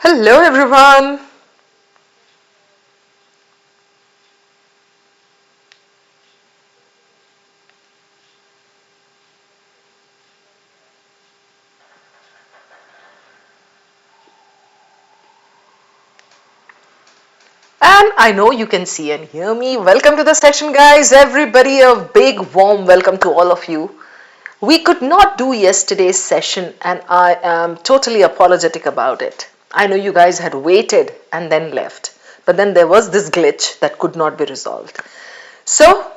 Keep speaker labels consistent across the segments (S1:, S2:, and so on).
S1: Hello everyone. And I know you can see and hear me. Welcome to the session, guys. Everybody, a big warm welcome to all of you. We could not do yesterday's session, and I am totally apologetic about it. I know you guys had waited and then left, but then there was this glitch that could not be resolved. So,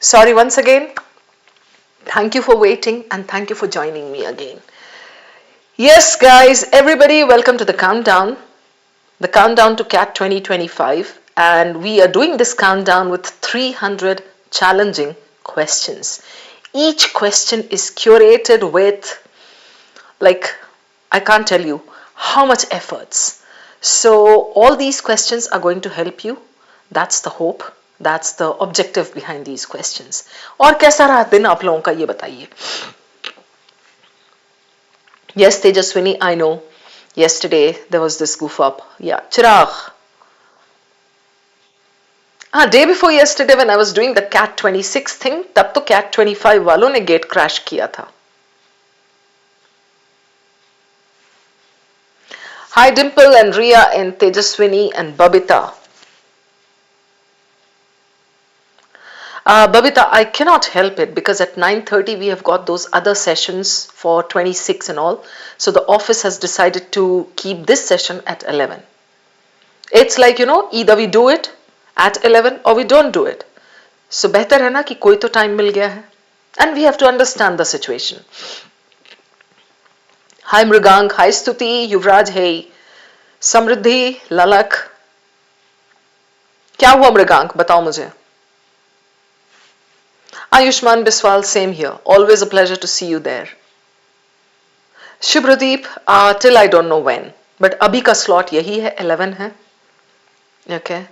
S1: sorry once again. Thank you for waiting and thank you for joining me again. Yes, guys, everybody, welcome to the countdown. The countdown to CAT 2025, and we are doing this countdown with 300 challenging questions. Each question is curated with, I can't tell you how much efforts. So all these questions are going to help you. That's the hope. That's the objective behind these questions. और कैसा रहा दिन आप लोगों का ये बताइए. Yes, Tejaswini, I know. Yesterday there was this goof up. Yeah, Chirag. Day before yesterday when I was doing the CAT 26 thing, तब तो CAT 25 वालों ने gate crash किया था. Hi Dimple and Ria and Tejaswini and Babita. Babita, I cannot help it because at 9:30 we have got those other sessions for 26 and all. So the office has decided to keep this session at 11. It's like, either we do it at 11 or we don't do it. So better है ना कि कोई तो time मिल गया है. And we have to understand the situation. Hi Mrigang, hi Stuti, Yuvraj, hey. Samriddhi, Lalak. क्या हुआ मृगांक बताओ मुझे. Ayushman Biswal, same here. Always a pleasure to see you there. Shubhradeep, till I don't know when. But abhi ka slot yahi hai, 11 hai. Okay.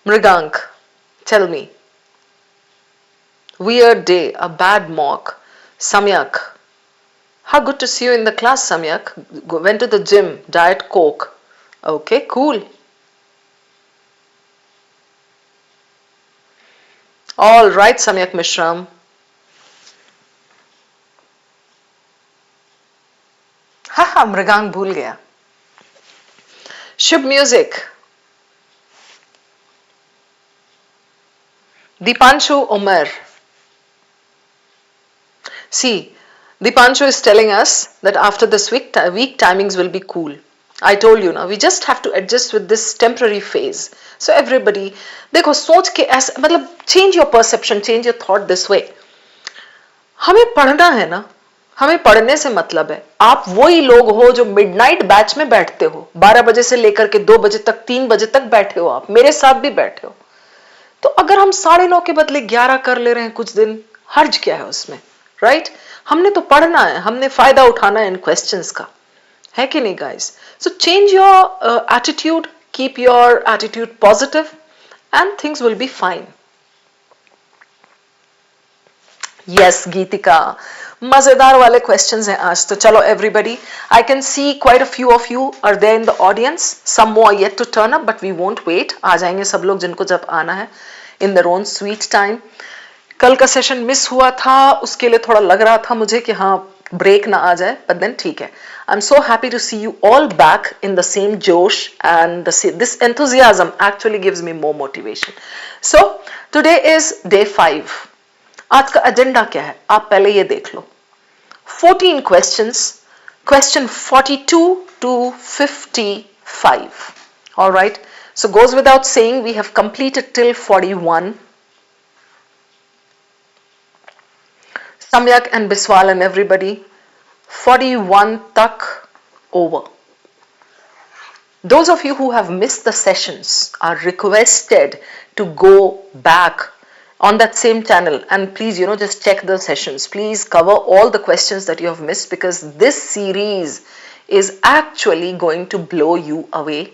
S1: Mrigank, tell me. Weird day, a bad mock. Samyak. How good to see you in the class, Samyak. Went to the gym, diet coke. Okay, cool. All right, Samyak Mishram. Haha, Mrigank भूल गया. Shubh music. Dipanshu Omer. See, Dipanshu is telling us that after this week timings will be cool. I told you now, we just have to adjust with this temporary phase. So everybody, देखो सोच के ऐसा मतलब change your perception, change your thought this way. हमें पढ़ना है ना, हमें पढ़ने से मतलब है आप वही लोग हो जो मिडनाइट बैच में बैठते हो 12 बजे से लेकर के 2 बजे तक 3 बजे तक बैठे हो. आप मेरे साथ भी बैठे हो. तो अगर हम 9:30 के बदले 11 कर ले रहे हैं कुछ दिन, हर्ज क्या है उसमें, राइट? हमने तो पढ़ना है, हमने फायदा उठाना है इन क्वेश्चंस का, है कि नहीं guys? So change your attitude, keep your attitude positive and things will be fine. Yes Geetika, मजेदार वाले क्वेश्चंस हैं आज तो. चलो everybody, I can see quite a few of you are there in the audience. Some more yet to turn up but we won't wait. आ जाएंगे सब लोग जिनको जब आना है in their own sweet time. कल का सेशन मिस हुआ था, उसके लिए थोड़ा लग रहा था मुझे कि हाँ ब्रेक ना आ जाए, बट देन ठीक है. I am so happy to see you all back in the same जोश and this enthusiasm actually gives me more motivation. So today is day 5. आज का एजेंडा क्या है आप पहले ये देख लो. 14 questions, question 42 to 55. All right, so goes without saying we have completed till 41. Samyak and Biswal and everybody, 41 tak over. Those of you who have missed the sessions are requested to go back on that same channel and please just check the sessions. Please cover all the questions that you have missed because this series is actually going to blow you away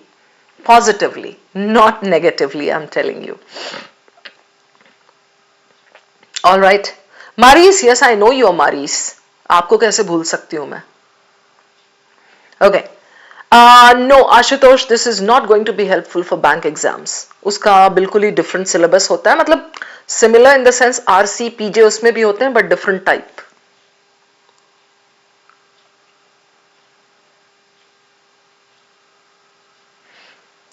S1: positively, not negatively, I'm telling you. All right, Maris, yes I know you are Maris. आपको कैसे भूल सकती हूँ मैं. Okay, No, Ashutosh, this is not going to be helpful for bank exams. उसका बिल्कुल ही different syllabus होता है, मतलब similar in the sense RC, PJ उसमें भी होते हैं, but different type.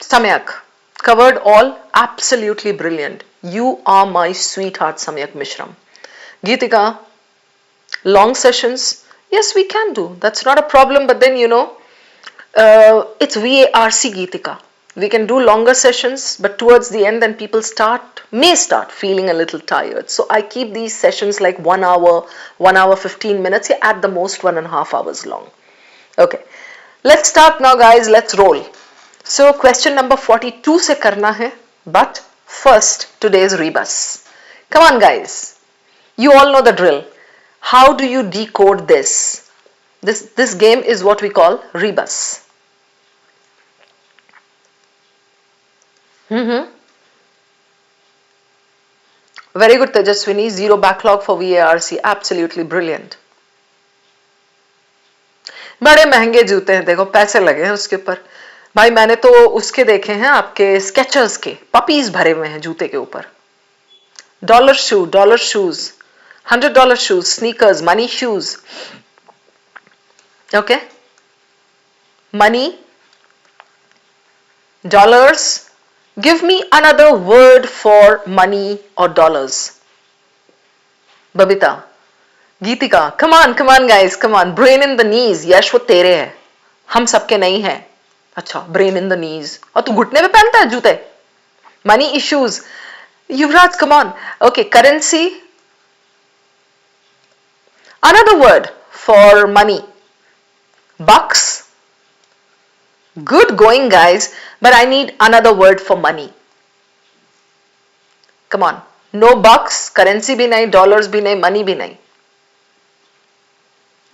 S1: Samyak, covered all, absolutely brilliant. You are my sweetheart, Samyak Mishram. Geetika, long sessions, yes, we can do. That's not a problem, but then it's VARC, Geetika. We can do longer sessions, but towards the end, then people may start feeling a little tired. So I keep these sessions like 1 hour, 1 hour, 15 minutes, at the most 1.5 hours long. Okay, let's start now, guys. Let's roll. So question number 42 se karna hai, but first today's rebus. Come on, guys. You all know the drill. How do you decode this? This game is what we call rebus. Very good, Tejaswini. Zero backlog for VARC. Absolutely brilliant. बड़े महंगे जूते हैं, देखो पैसे लगे हैं उसके ऊपर भाई. मैंने तो उसके देखे हैं आपके स्केचर्स के, पपीज भरे हुए हैं जूते के ऊपर. Dollar shoes, $100 shoes, sneakers, money shoes. Okay, money, dollars. Give me another word for money or dollars. Babita, Geetika, come on guys, come on. Brain in the knees. यश वो तेरे है, हम सबके नहीं है. अच्छा, brain in the knees. और तू घुटने पे पहनता है जूते. Money issues. Yuvraj, come on. Okay, currency. Another word for money. Bucks. Good going, guys, but I need another word for money. Come on. No bucks, currency भी नहीं, dollars भी नहीं, money भी नहीं.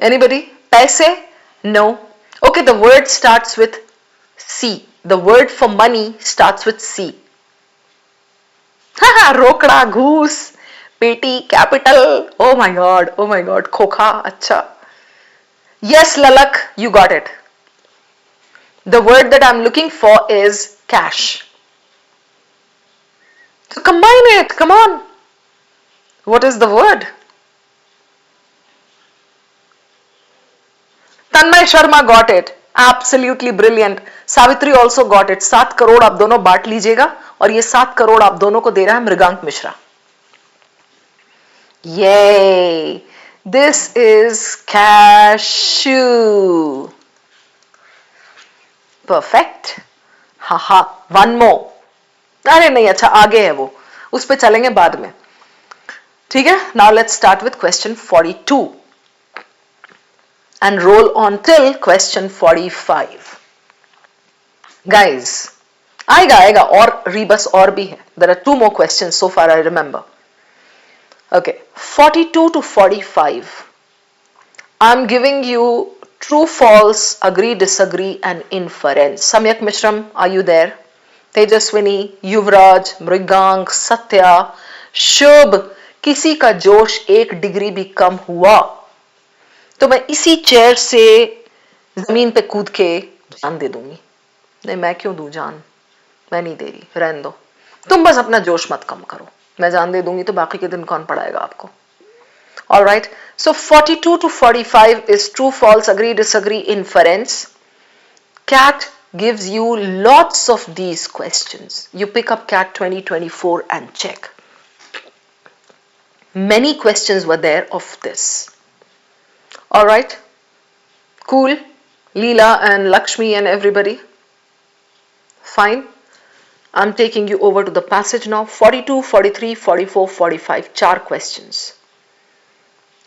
S1: Anybody? पैसे? No. Okay, the word starts with C. The word for money starts with C. Haha, रोकड़ा, घूस, पेटी, capital. Oh my God. खोखा, अच्छा. Yes, Lalak, you got it. The word that I'm looking for is cash. So combine it, come on. What is the word? Tanmay Sharma got it. Absolutely brilliant. Savitri also got it. 7 crore आप दोनों बांट लीजिएगा और ये 7 करोड़ आप दोनों को दे रहा है Mrigank Mishra. Yay! This is cashew. Perfect. Haha, one more. अरे नहीं, अच्छा आगे है वो, उस पे चलेंगे बाद में. ठीक है. Now let's start with question 42 and roll on till question 45. Guys, आएगा और rebus और भी है. There are 2 more questions so far I remember. Okay, 42 to 45. I'm giving you true, false, agree, disagree and inference. Samyak Mishram, are you there? Tejaswini, Yuvraj, Mrigank, Satya, Shubh, किसी का जोश 1 degree भी कम हुआ तो मैं इसी चेयर से जमीन पे कूद के जान दे दूंगी. नहीं, मैं क्यों दूं जान, मैं नहीं दे रही, रहने दो. तुम बस अपना जोश मत कम करो. मैं जान दे दूंगी तो बाकी के दिन कौन पढ़ाएगा आपको. All right, so 42 to 45 is true, false, agree, disagree, inference. CAT gives you lots of these questions. You pick up CAT 2024 and check. Many questions were there of this. All right, cool. Leela and Lakshmi and everybody. Fine. I'm taking you over to the passage now. 42, 43, 44, 45. 4 questions.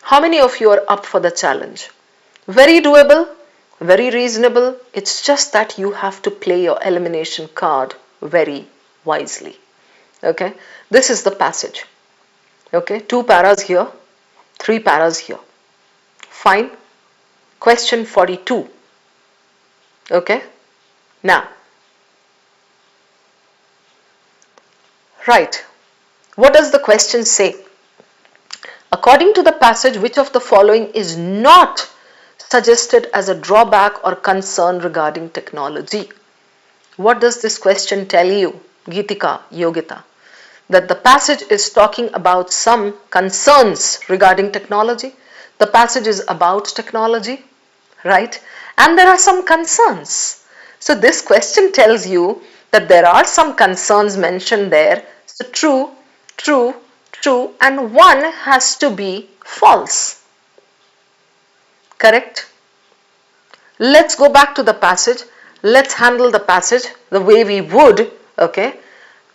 S1: How many of you are up for the challenge? Very doable, very reasonable. It's just that you have to play your elimination card very wisely. Okay, this is the passage. Okay, 2 paras here, 3 paras here. Fine. Question 42. Okay, now, right, what does the question say? According to the passage, which of the following is not suggested as a drawback or concern regarding technology? What does this question tell you, Geetika, Yogita? That the passage is talking about some concerns regarding technology. The passage is about technology, right? And there are some concerns. So this question tells you that there are some concerns mentioned there. So true, true, true, and one has to be false. Correct? Let's go back to the passage. Let's handle the passage the way we would, okay?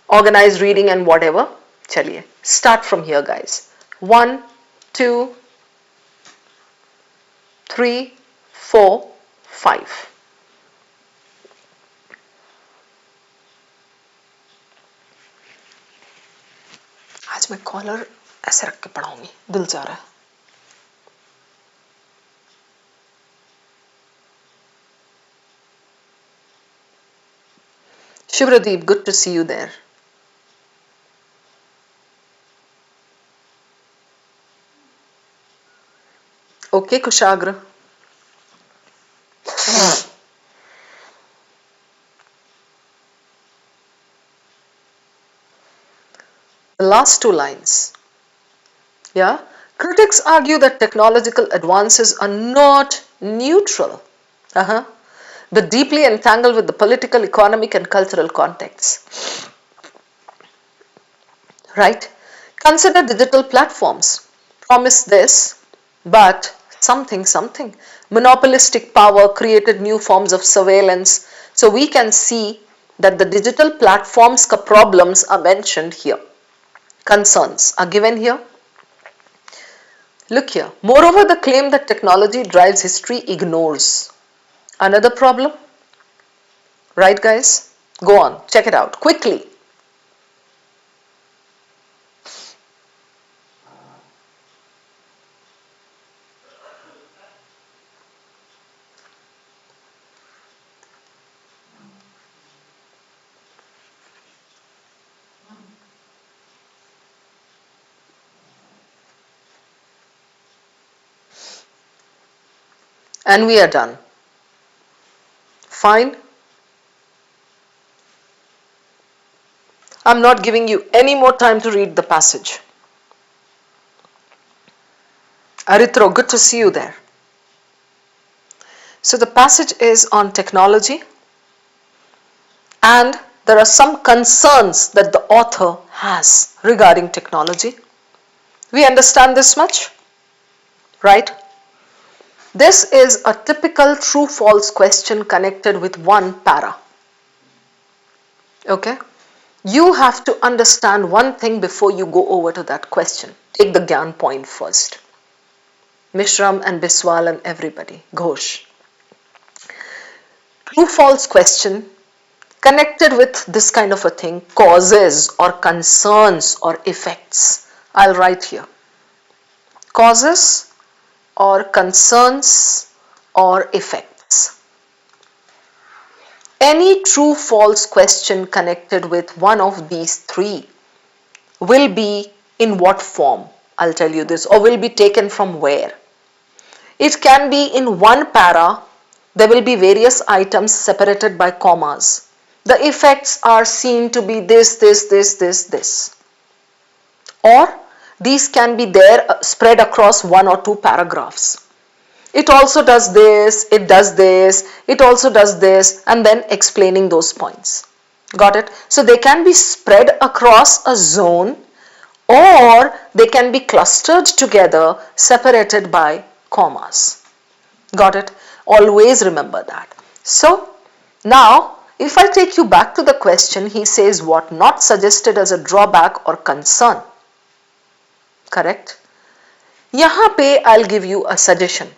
S1: Organized reading and whatever. Chaliye. Start from here, guys. 1, 2, 3, 4, 5. आज मैं collar ऐसे रख के पढ़ाऊंगी, दिल चाह रहा है. Shivradeep, good to see you there. Okay, Kushagra. The last two lines. Yeah. Critics argue that technological advances are not neutral, but deeply entangled with the political, economic, and cultural contexts. Right? Consider digital platforms. Promise this, but something. Monopolistic power created new forms of surveillance. So we can see that the digital platforms problems are mentioned here. Concerns are given here. Look here. Moreover, the claim that technology drives history ignores another problem. Right, guys? Go on. Check it out quickly. And we are done. Fine. I'm not giving you any more time to read the passage. Arithro, good to see you there. So the passage is on technology, and there are some concerns that the author has regarding technology. We understand this much, right? This is a typical true-false question connected with one para. Okay? You have to understand one thing before you go over to that question. Take the Gyan point first. Mishram and Biswal and everybody. Ghosh. True-false question connected with this kind of a thing, causes or concerns or effects. I'll write here. Causes or concerns or effects. Any true-false question connected with one of these three will be in what form? I'll tell you this, or will be taken from where? It can be in one para. There will be various items separated by commas. The effects are seen to be this. Or these can be there spread across one or two paragraphs. It also does this, it does this, it also does this, and then explaining those points. Got it? So they can be spread across a zone, or they can be clustered together, separated by commas. Got it? Always remember that. So now, if I take you back to the question, he says what not suggested as a drawback or concern. Correct? Yahan pe I'll give you a suggestion.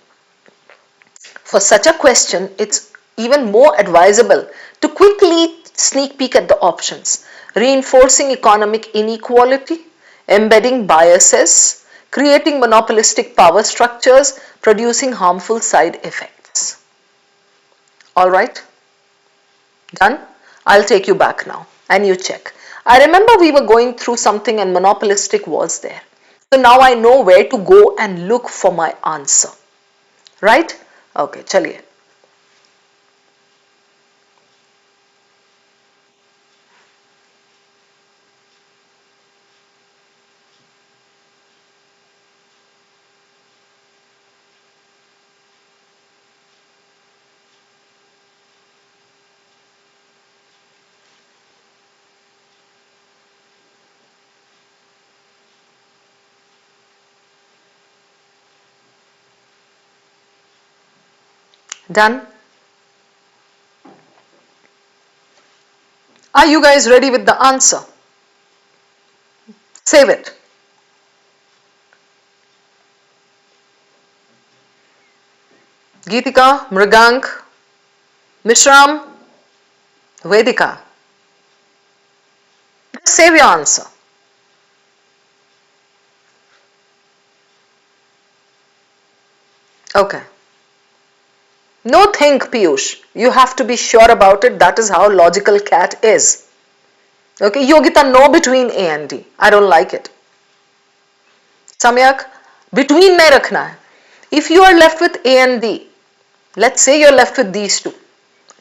S1: For such a question, it's even more advisable to quickly sneak peek at the options. Reinforcing economic inequality, embedding biases, creating monopolistic power structures, producing harmful side effects. Alright? Done? I'll take you back now and you check. I remember we were going through something and monopolistic was there. So now I know where to go and look for my answer. Right? Okay चलिए. Done? Are you guys ready with the answer? Save it. Geetika, Mrigank, Mishram, Vedika. Just save your answer. Okay. No think, Piyush. You have to be sure about it. That is how logical cat is. Okay, Yogita, no between A and D. I don't like it. Samyak, between mein rakhna hai. If you are left with A and D, let's say you're left with these two.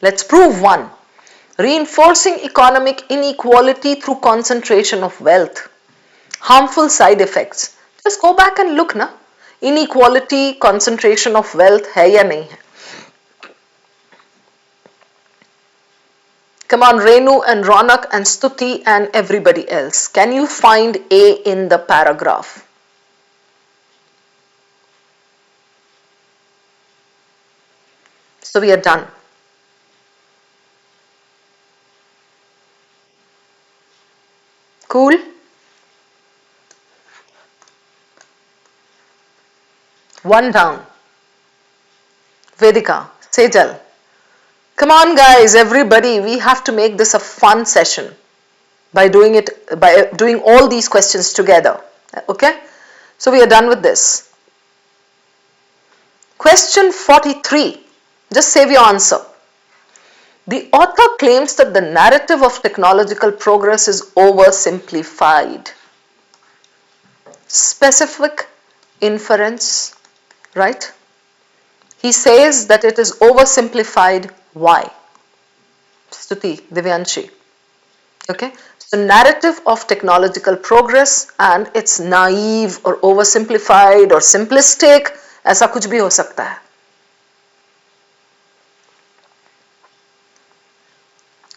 S1: Let's prove one. Reinforcing economic inequality through concentration of wealth. Harmful side effects. Just go back and look na. Inequality, concentration of wealth hai ya nahi hai. Come on, Renu and Ronak and Stuti and everybody else. Can you find A in the paragraph? So we are done. Cool? One down. Vedika, Sejal. Come on guys, everybody, we have to make this a fun session by doing all these questions together. Okay? So we are done with this. Question 43. Just save your answer. The author claims that the narrative of technological progress is oversimplified. Specific inference, right? He says that it is oversimplified. Why? Stuti, Divyanshi. Okay, so narrative of technological progress and it's naive or oversimplified or simplistic, ऐसा कुछ भी हो सकता है.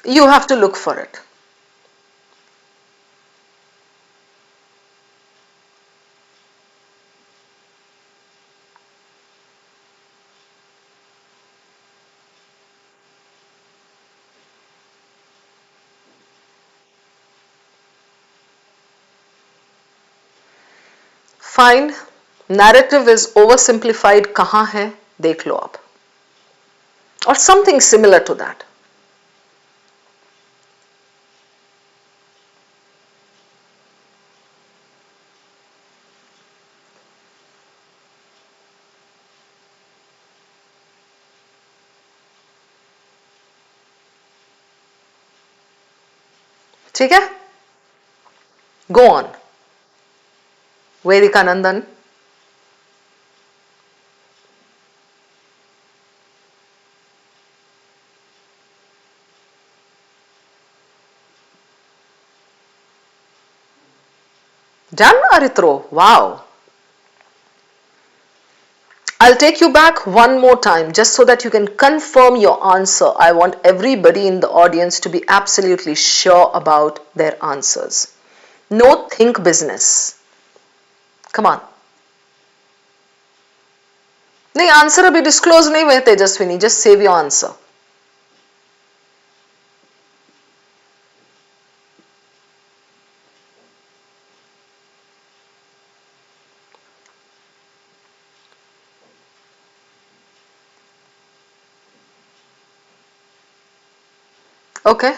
S1: You have to look for it. Fine. Narrative is oversimplified कहाँ है देख लो आप. Or something similar to that. ठीक है? Go on. Vedika Nandan. Done, Arithro? Wow. I'll take you back one more time just so that you can confirm your answer. I want everybody in the audience to be absolutely sure about their answers. No think business. Come on. नहीं answer अभी disclose नहीं हुए Tejaswini. Just save your answer. Okay.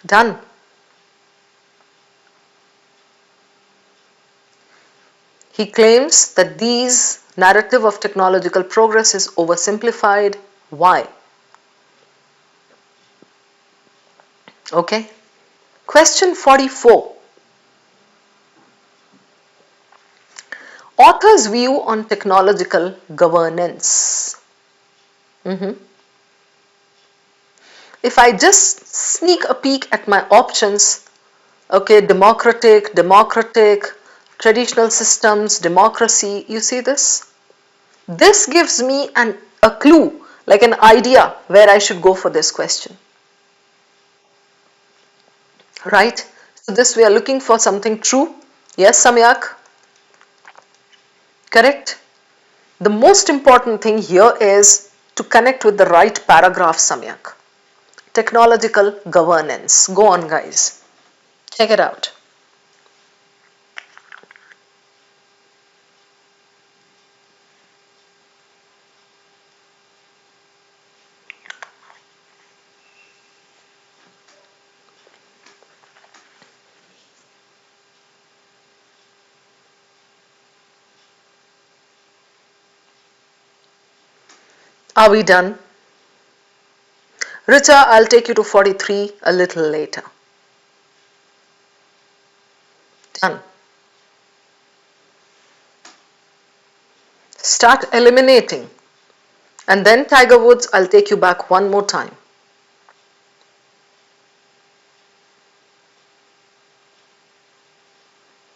S1: Done. He claims that this narrative of technological progress is oversimplified. Why? Okay. Question 44. Author's view on technological governance. If I just sneak a peek at my options, okay, democratic, traditional systems, democracy, you see this? This gives me a clue, like an idea where I should go for this question. Right? So this we are looking for something true. Yes, Samyak? Correct? The most important thing here is to connect with the right paragraph, Samyak. Technological governance. Go on, guys. Check it out. Are we done? Richa, I'll take you to 43 a little later. Done. Start eliminating. And then Tiger Woods, I'll take you back one more time.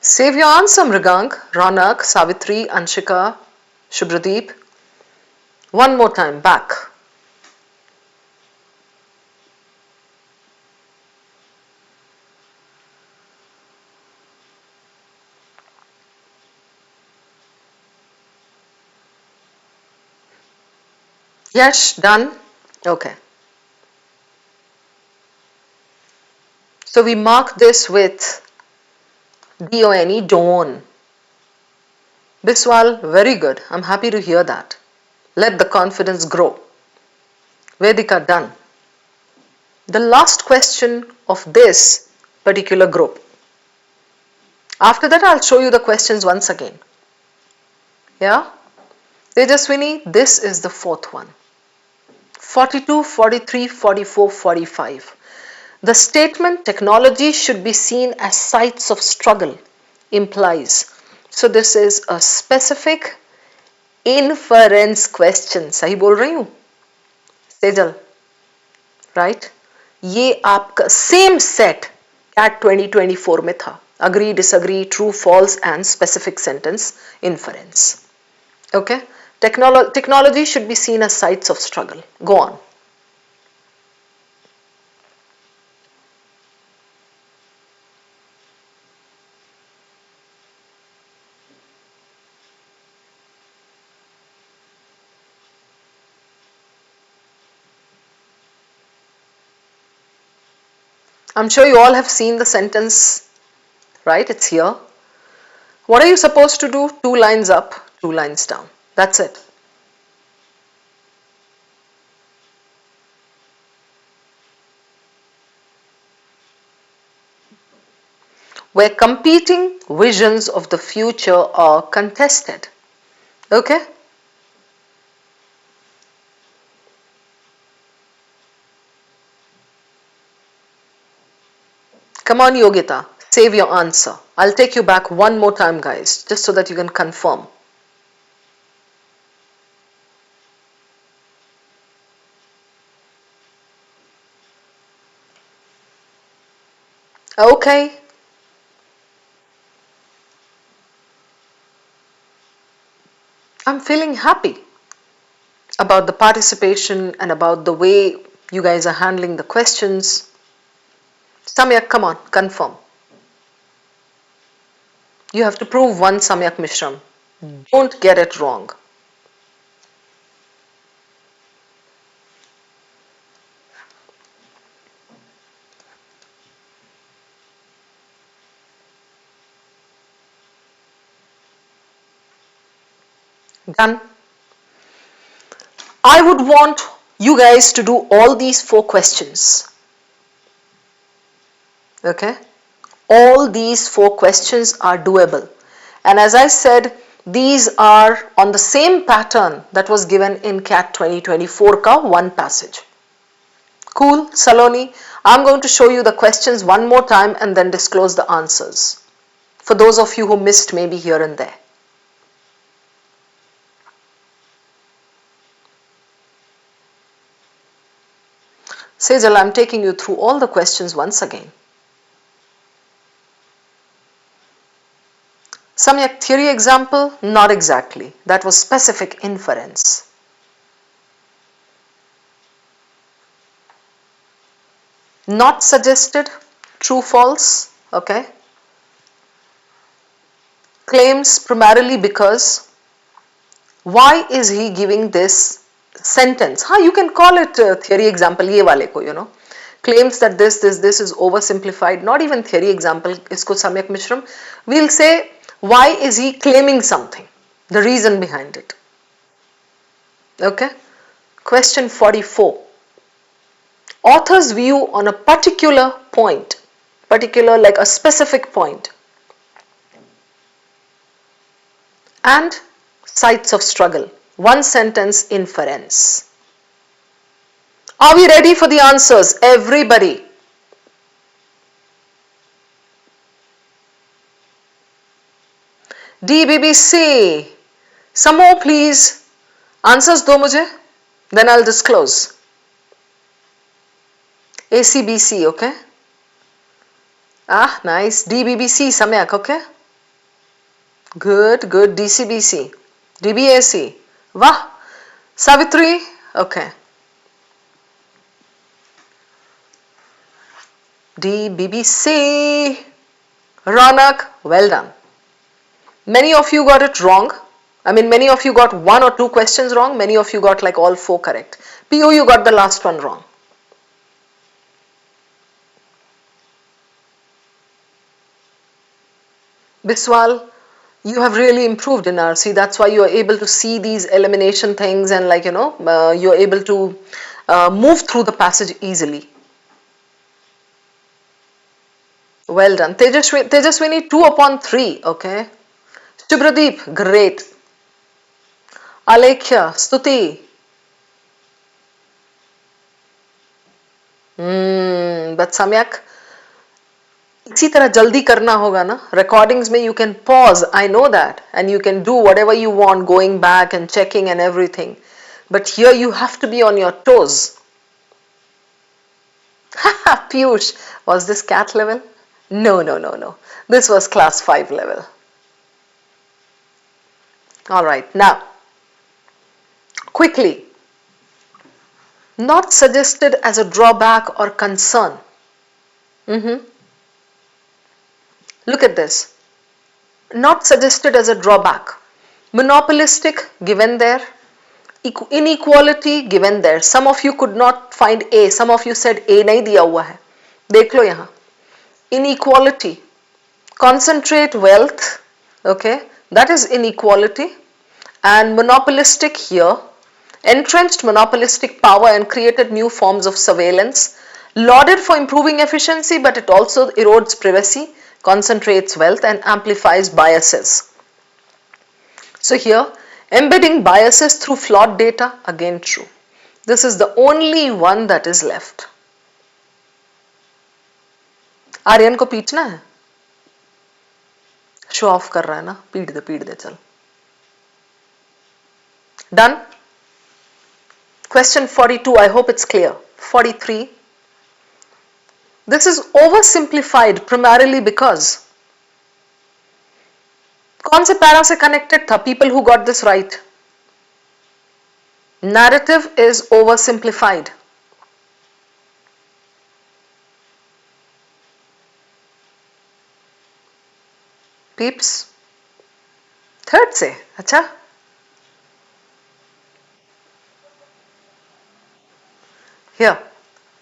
S1: Save your answer, Mrigank, Ronak, Savitri, Anshika, Shubhradeep. One more time, back. Yes, done? Okay. So we mark this with D-O-N-E, dawn. Biswal, very good. I'm happy to hear that. Let the confidence grow. Vedika, done. The last question of this particular group. After that, I'll show you the questions once again. Yeah? Tejaswini, this is the fourth one. 42, 43, 44, 45. The statement technology should be seen as sites of struggle implies. So this is a specific inference question. सही बोल रही हूँ? Sejal, right? ये आपका same set CAT 2024 में था. Agree, disagree, true, false and specific sentence inference. Okay? Technology should be seen as sites of struggle. Go on. I'm sure you all have seen the sentence, right? It's here. What are you supposed to do? 2 lines up, 2 lines down. That's it. Where competing visions of the future are contested. Okay? Come on, Yogita, save your answer. I'll take you back one more time, guys, just so that you can confirm. Okay. I'm feeling happy about the participation and about the way you guys are handling the questions. Samyak, come on, confirm. You have to prove one Samyak Mishram. Don't get it wrong. Done. I would want you guys to do all these 4 questions. Okay? All these 4 questions are doable. And as I said, these are on the same pattern that was given in CAT 2024 ka one passage. Cool, Saloni? I'm going to show you the questions one more time and then disclose the answers. For those of you who missed maybe here and there. Sejal, I'm taking you through all the questions once again. Samyak, theory example? Not exactly. That was specific inference. Not suggested, true, false, okay. Claims primarily because. Why is he giving this sentence? You can call it theory example, ye wale ko, Claims that this is oversimplified, not even theory example, isko Samyak Mishram. We'll say, why is he claiming something? The reason behind it. Okay. Question 44. Author's view on a particular point, particular like a specific point, and sites of struggle. One sentence inference. Are we ready for the answers, everybody? DBBC. Some more please. Answers do mujhe, then I'll disclose. ACBC, okay? Nice. DBBC, Samyak, okay? Good. DCBC. DBAC. Wah. Savitri, okay. DBBC. Ronak, well done. Many of you got it wrong. Many of you got 1 or 2 questions wrong. Many of you got like all 4 correct. PO, you got the last one wrong. Biswal, you have really improved in RC. That's why you are able to see these elimination things and you're able to move through the passage easily. Well done. Tejaswini, 2/3. Okay. Shubhradeep, great. Alekhya, Stuti. But Samyak, इसी तरह जल्दी करना होगा ना. Recordings में you can pause, I know that, and you can do whatever you want, going back and checking and everything. But here you have to be on your toes. Piyush, was this cat level? No. This was class 5 level. Alright, now, quickly. Not suggested as a drawback or concern. Look at this. Not suggested as a drawback. Monopolistic, given there. Inequality, given there. Some of you could not find A. Some of you said A nahi diya hua hai. Dekh lo yahan. Inequality. Concentrate wealth. Okay. That is inequality. And monopolistic here. Entrenched monopolistic power and created new forms of surveillance. Lauded for improving efficiency, but it also erodes privacy, concentrates wealth and amplifies biases. So here, embedding biases through flawed data, again true. This is the only one that is left. Aryan को पीटना है? Show off कर रहा है ना? पीट दे चल. Done? Question 42, I hope it's clear. 43. This is oversimplified primarily because कौन से पैरा से connected था? People who got this right. Narrative is oversimplified. Peeps? Third से, अच्छा? Here,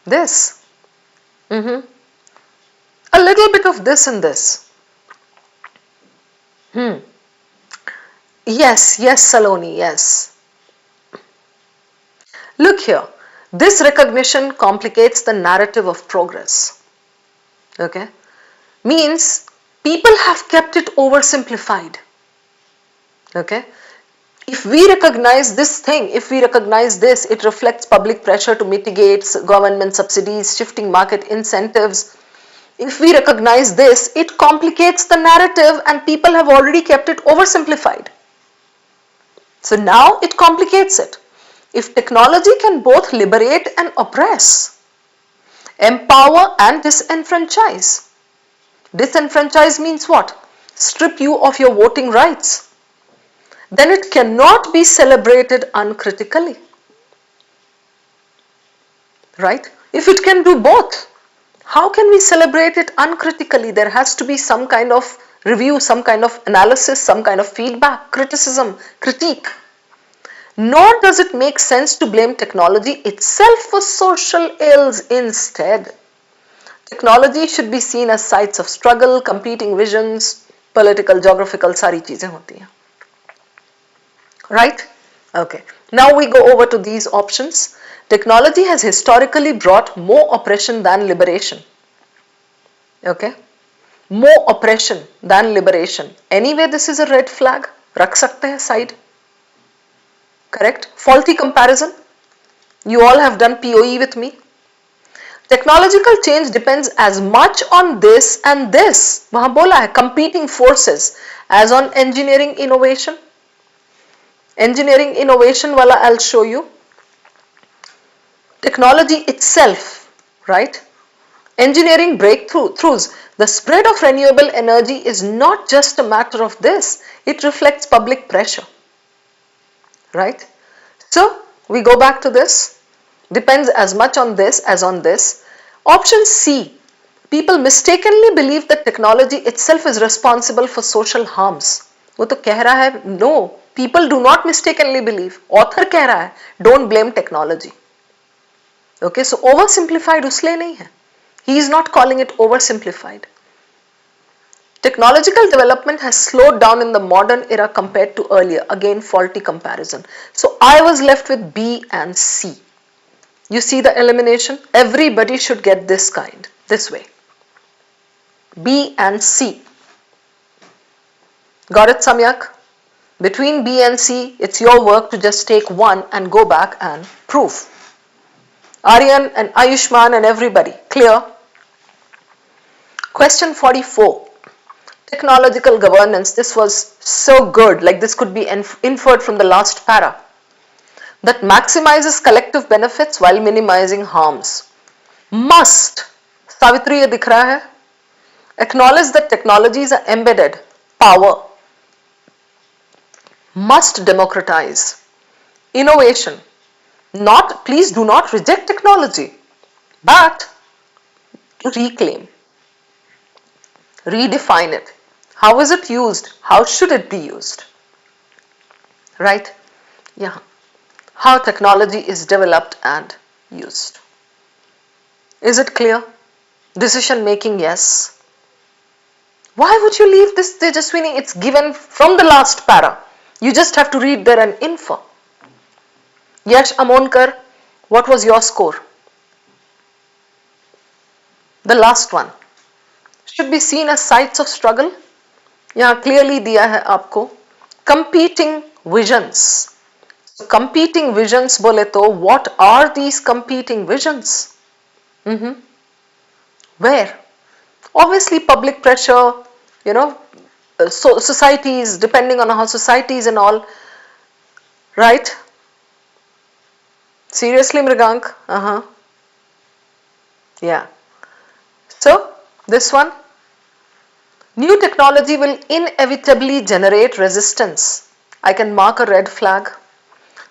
S1: this. A little bit of this and this. Yes, Saloni, yes. Look here, this recognition complicates the narrative of progress. Okay? Means people have kept it oversimplified. Okay? If we recognize this thing, if we recognize this, it reflects public pressure to mitigate government subsidies, shifting market incentives. If we recognize this, it complicates the narrative and people have already kept it oversimplified. So now it complicates it. If technology can both liberate and oppress, empower and disenfranchise. Disenfranchise means what? Strip you of your voting rights. Then it cannot be celebrated uncritically. Right? If it can do both, how can we celebrate it uncritically? There has to be some kind of review, some kind of analysis, some kind of feedback, criticism, critique. Nor does it make sense to blame technology itself for social ills instead. Technology should be seen as sites of struggle, competing visions, political, geographical, सारी चीजें होती हैं. Right? Okay. Now we go over to these options. Technology has historically brought more oppression than liberation. Okay? More oppression than liberation. Anyway, this is a red flag. रख सकते हैं side. Correct? Faulty comparison. You all have done POE with me. Technological change depends as much on this and this. वहाँ बोला है competing forces as on engineering innovation. Engineering innovation wala I'll show you. Technology itself, right? Engineering breakthroughs. The spread of renewable energy is not just a matter of this. It reflects public pressure. Right? So, we go back to this. Depends as much on this as on this. Option C. People mistakenly believe that technology itself is responsible for social harms. वो तो कह रहा है, no, people do not mistakenly believe. Author कह रहा है, don't blame technology. Okay, so oversimplified उसलिए नहीं है. He is not calling it oversimplified. Technological development has slowed down in the modern era compared to earlier. Again, faulty comparison. So I was left with B and C. You see the elimination? Everybody should get this kind, this way. B and C. Got it, Samyak? Between B and C, it's your work to just take one and go back and prove. Aryan and Ayushman and everybody, clear? Question 44. Technological governance. This was so good, like this could be inferred from the last para. That maximizes collective benefits while minimizing harms. Must, Savitri ye dikh raha hai, acknowledge that technologies are embedded power. Must democratize. Innovation. Not, please do not reject technology, but reclaim. Redefine it. How is it used? How should it be used? Right? Yeah. How technology is developed and used. Is it clear? Decision making, yes. Why would you leave this, Tejaswini? It's given from the last para. You just have to read there and infer. Yash Amonkar, what was your score? The last one. Should be seen as sites of struggle. यहाँ clearly दिया है आपको. Competing visions. Competing visions बोले तो what are these competing visions? Where? Obviously public pressure, you know, so societies, depending on how societies and all, right? Seriously, Mrigank? Yeah. So, this one. New technology will inevitably generate resistance. I can mark a red flag.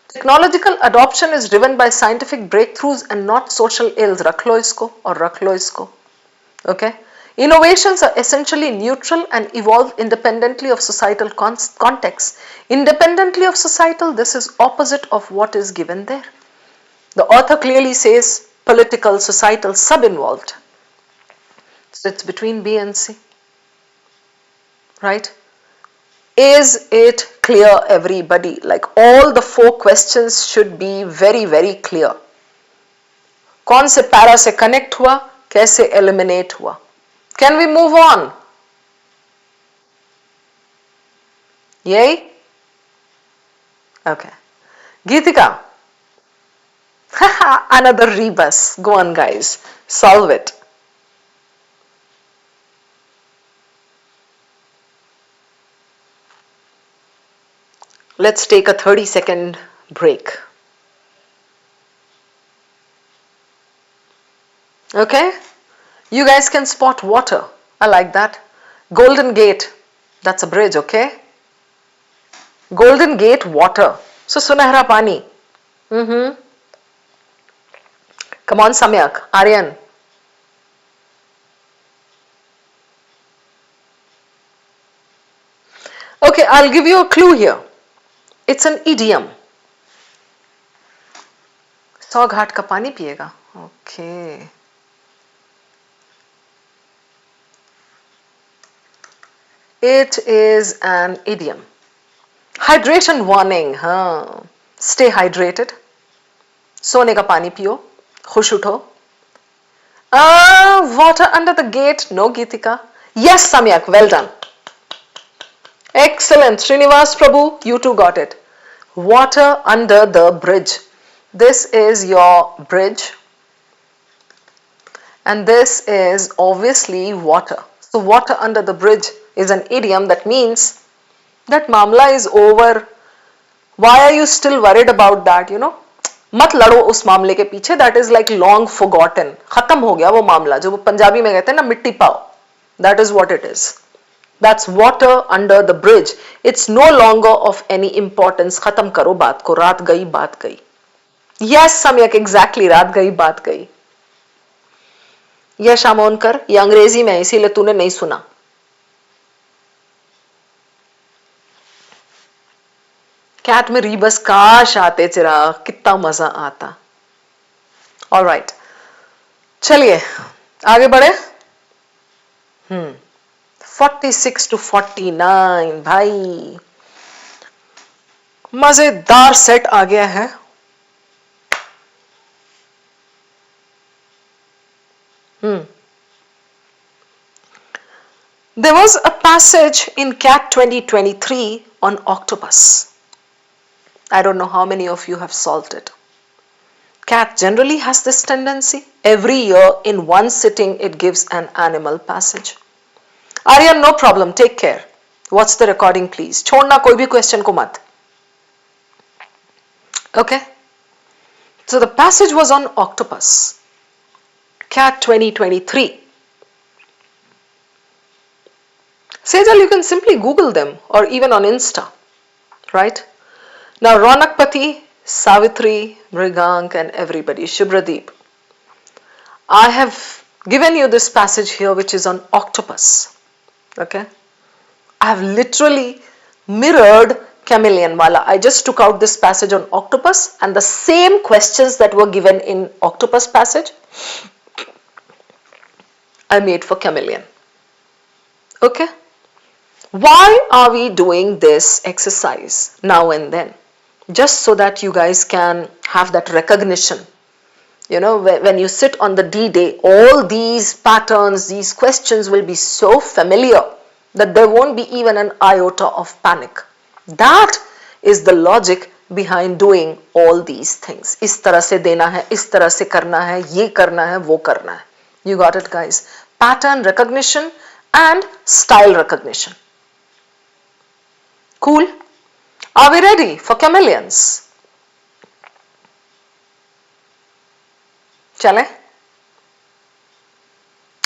S1: Technological adoption is driven by scientific breakthroughs and not social ills. Rakh lo isko or rakh lo isko. Okay. Innovations are essentially neutral and evolve independently of societal context. Independently of societal, this is opposite of what is given there. The author clearly says political, societal, sub-involved. So it's between B and C. Right? Is it clear, everybody? Like all the 4 questions should be very, very clear. कौन से para से connect हुआ, कैसे eliminate हुआ? Can we move on? Yay? Okay. Geetika. Another rebus. Go on, guys. Solve it. Let's take a 30-second break. Okay, you guys can spot water. I like that. Golden Gate, that's a bridge. Okay, Golden Gate, water. So sunahra pani. Come on, Samyak, Aryan. Okay, I'll give you a clue here. It's an idiom. 100 घाट का पानी पिएगा. Okay. It is an idiom. Hydration warning. हाँ. Stay hydrated. सोने का पानी पियो. खुश उठो. Water under the gate. No, Geetika. Yes, Samyak. Well done. Excellent. Srinivas Prabhu, you too got it. Water under the bridge. This is your bridge. And this is obviously water. So water under the bridge is an idiom that means that mamla is over. Why are you still worried about that, मत लड़ो उस मामले के पीछे. That is like long forgotten. खत्म हो गया वो मामला. जो पंजाबी में कहते हैं ना मिट्टी पाओ. That is what it is. That's water under the bridge. It's no longer of any importance. खत्म करो बात को. रात गई बात गई. Yes, Samyak, exactly. रात गई बात गई. यश आमोनकर, ये अंग्रेजी में इसीलिए तूने नहीं सुना. कैट में रीबस काश आते चिराग, कितना मजा आता. ऑलराइट, चलिए आगे बढ़े. 46 to 49 भाई, मजेदार सेट आ गया है. There was a passage in CAT 2023 on octopus. I don't know how many of you have solved it. CAT generally has this tendency. Every year in one sitting it gives an animal passage. Aryan, no problem, take care. Watch the recording please. छोड़ना कोई भी question को मत. Okay. So the passage was on octopus. CAT 2023. Sejal, you can simply Google them or even on Insta, right? Now Ronakpati, Savitri, Mrigank and everybody, Shubhradeep. I have given you this passage here which is on octopus, okay? I have literally mirrored Chameleon wala. I just took out this passage on octopus and the same questions that were given in octopus passage, I made for Chameleon, okay? Why are we doing this exercise now and then? Just so that you guys can have that recognition. When you sit on the D-Day, all these patterns, these questions will be so familiar that there won't be even an iota of panic. That is the logic behind doing all these things. इस तरह से देना है, इस तरह से करना है, ये करना है, वो करना है. You got it, guys? Pattern recognition and style recognition. Cool? Are we ready for chameleons? चले?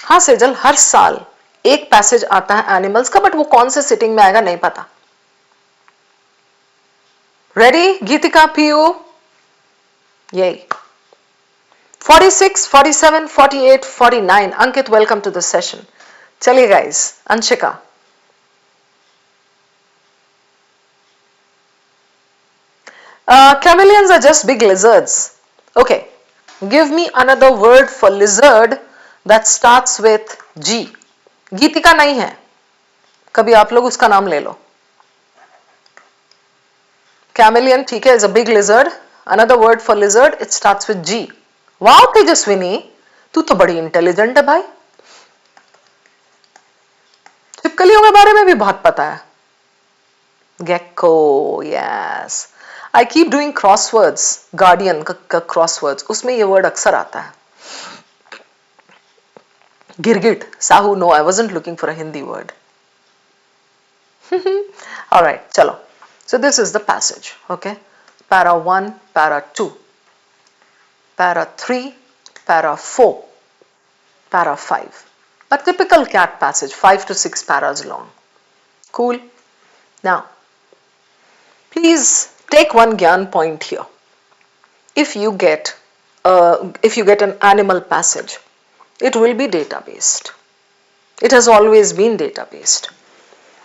S1: हाँ सेजल, हर साल एक पैसेज आता है एनिमल्स का, बट वो कौन से सिटिंग में आएगा नहीं पता. रेडी गीतिका, पीयू? यही. 46, 47, 48, 49. Ankit, welcome to the session. चलिए guys, Anshika. Chameleons are just big lizards. Okay, give me another word for lizard that starts with G. गीतिका नहीं है, कभी आप लोग उसका नाम ले लो. Chameleon, ठीक है, is a big lizard. Another word for lizard, it starts with G. Wow, Tejaswini, तू तो बड़ी इंटेलिजेंट है भाई. छिपकलियों के बारे में भी बहुत पता है. Gecko, yes. I keep doing crosswords, guardian का crosswords, उसमें ये word अक्सर आता है. गिरगिट, Sahu, no, I wasn't looking for a Hindi word. Alright, चलो. So this is the passage, okay? Para 1, para 2, para 3, para 4. para 5. A typical cat passage, 5 to 6 paras long. Cool. Now, please take one gyan point here. If you get an animal passage, it will be data based. It has always been data based.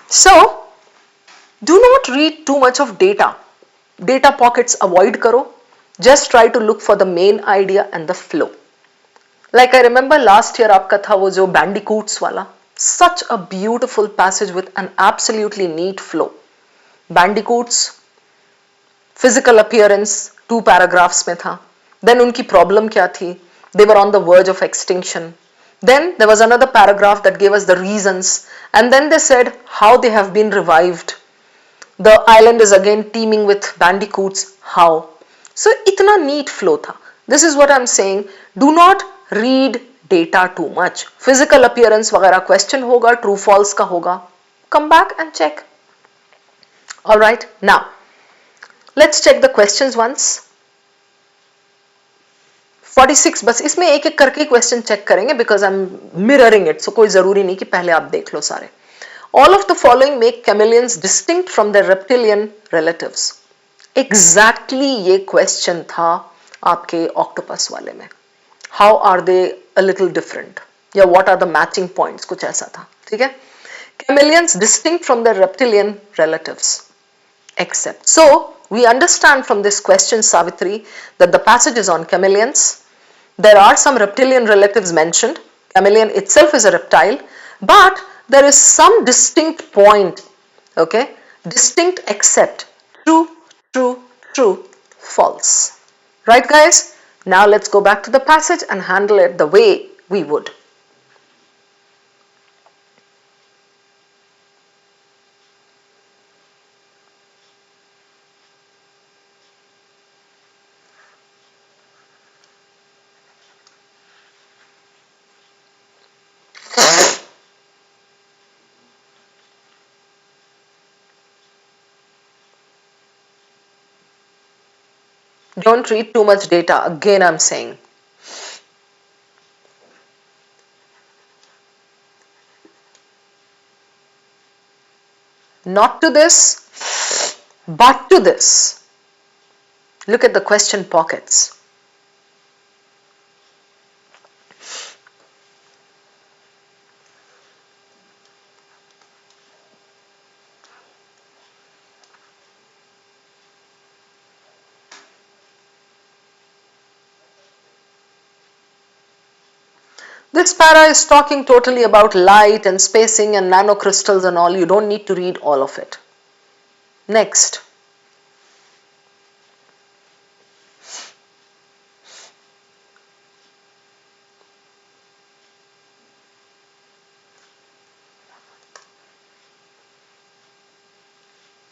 S1: So, do not read too much of data. Data pockets avoid karo. Just try to look for the main idea and the flow. Like I remember last year आपका था वो जो bandicoots वाला. Such a beautiful passage with an absolutely neat flow. Bandicoots, physical appearance, 2 paragraphs में था. Then उनकी problem क्या थी? They were on the verge of extinction. Then there was another paragraph that gave us the reasons, and then they said how they have been revived. The island is again teeming with bandicoots. How? So itna neat flow tha. This is what I'm saying. Do not read data too much. Physical appearance वगैरह question होगा, true false का होगा. Come back and check. Alright, now let's check the questions once. 46 बस इसमें एक एक करके question check करेंगे because I'm mirroring it, so कोई जरूरी नहीं कि पहले आप देख लो सारे. All of the following make chameleons distinct from their reptilian relatives. Exactly ये question था आपके octopus वाले में. How are they a little different? या what are the matching points? कुछ ऐसा था, ठीक है? Chameleons distinct from their reptilian relatives. Except. So, we understand from this question, Savitri, that the passage is on chameleons. There are some reptilian relatives mentioned. Chameleon itself is a reptile, but there is some distinct point, okay? Distinct except true, true, true, false. Right, guys? Now let's go back to the passage and handle it the way we would. Don't read too much data. Again, I'm saying. Not to this, but to this. Look at the question pockets. This para is talking totally about light and spacing and nanocrystals and all. You don't need to read all of it. Next.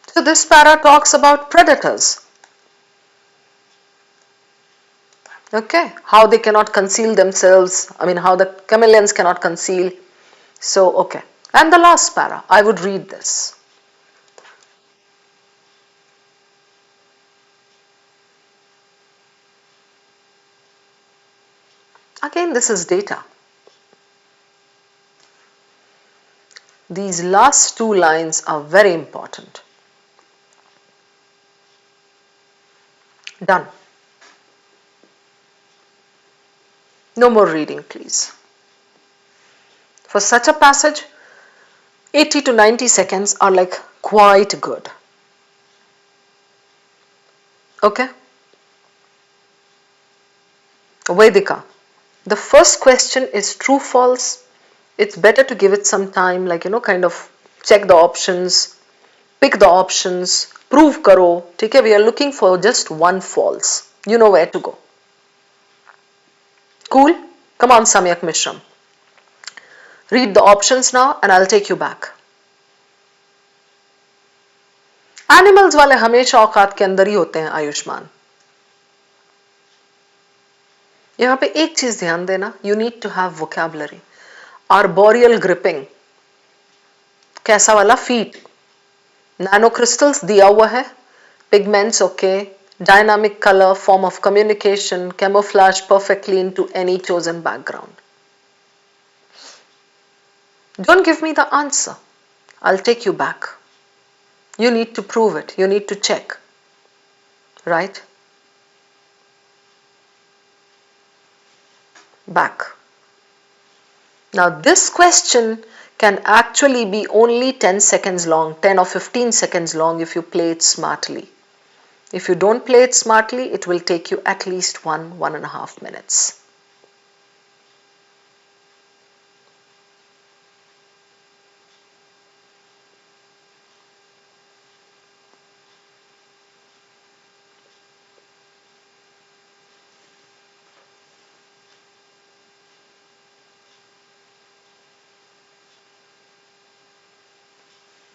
S1: So this para talks about predators. Okay, how they cannot conceal themselves. I mean, how the chameleons cannot conceal. So, okay. And the last para, I would read this. Again, this is data. These last 2 lines are very important. Done. No more reading, please. For such a passage, 80 to 90 seconds are like quite good. Okay? Vedika. The first question is true, false. It's better to give it some time, like, kind of check the options, pick the options, prove karo. Okay? We are looking for just one false. You know where to go. Cool? Come on, Samyak Mishram. Read the options now and I'll take you back. Animals वाले हमेशा औकात के अंदर ही होते हैं, आयुष्मान. यहाँ पे एक चीज ध्यान देना. You need to have vocabulary. Arboreal gripping. कैसा वाला? feet. Nanocrystals दिया हुआ है. Pigments, okay. Dynamic color, form of communication, camouflage perfectly into any chosen background. Don't give me the answer. I'll take you back. You need to prove it. You need to check. Right? Back. Now this question can actually be only 10 seconds long, 10 or 15 seconds long if you play it smartly. If you don't play it smartly, it will take you at least 1.5 minutes.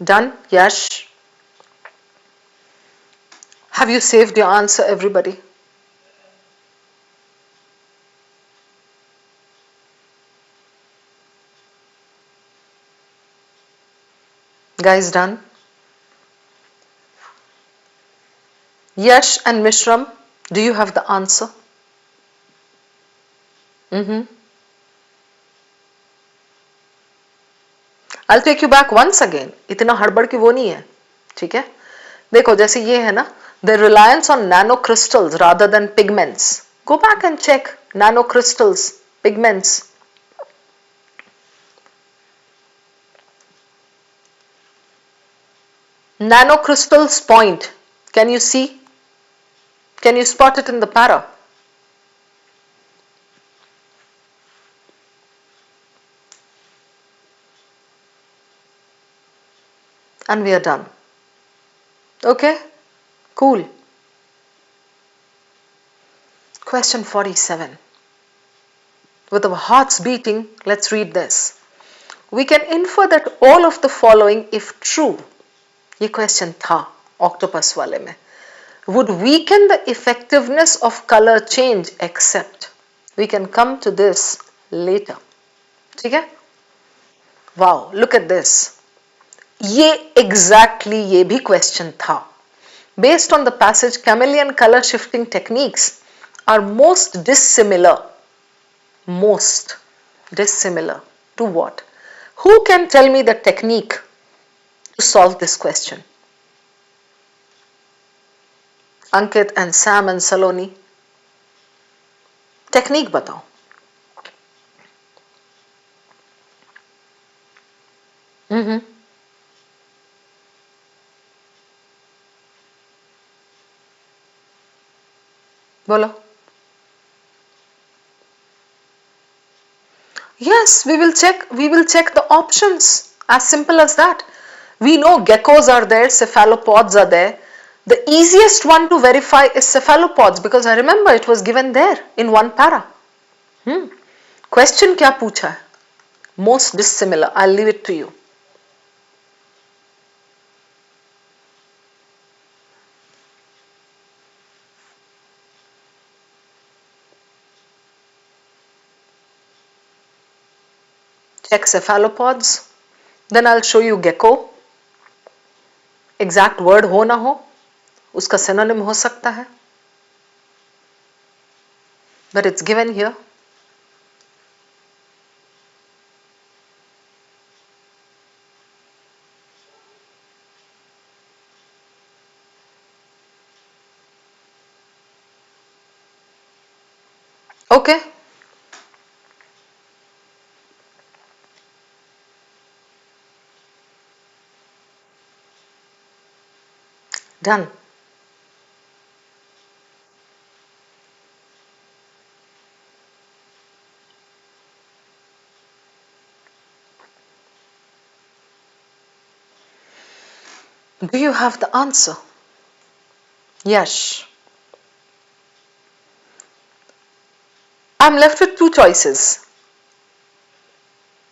S1: Done? Yash? Have you saved your answer, everybody? Guys, done? Yash and Mishram, do you have the answer? I'll take you back once again. इतना हड़बड़ की वो नहीं है, ठीक है? देखो जैसे ये है ना, the reliance on nanocrystals rather than pigments. Go back and check nanocrystals, pigments. Nanocrystals point. Can you see? Can you spot it in the para? And we are done. Okay? Cool. Question 47. With our hearts beating, let's read this. We can infer that all of the following, if true, ये question था octopus वाले में, would weaken the effectiveness of color change except. We can come to this later. ठीक है? Wow, look at this. ये exactly ये भी question था. Based on the passage, chameleon color shifting techniques are most dissimilar. Most dissimilar to what? Who can tell me the technique to solve this question? Ankit and Sam and Saloni. Technique बताओ. बोलो. Yes, we will check the options. As simple as that. We know geckos are there, cephalopods are there. The easiest one to verify is cephalopods because I remember it was given there in one para. Question क्या पूछा है? Most dissimilar. I'll leave it to you. Check cephalopods. Then I'll show you gecko. Exact word हो ना हो, उसका synonym हो सकता है. But it's given here. Okay. Done. Do you have the answer? Yes. I'm left with two choices.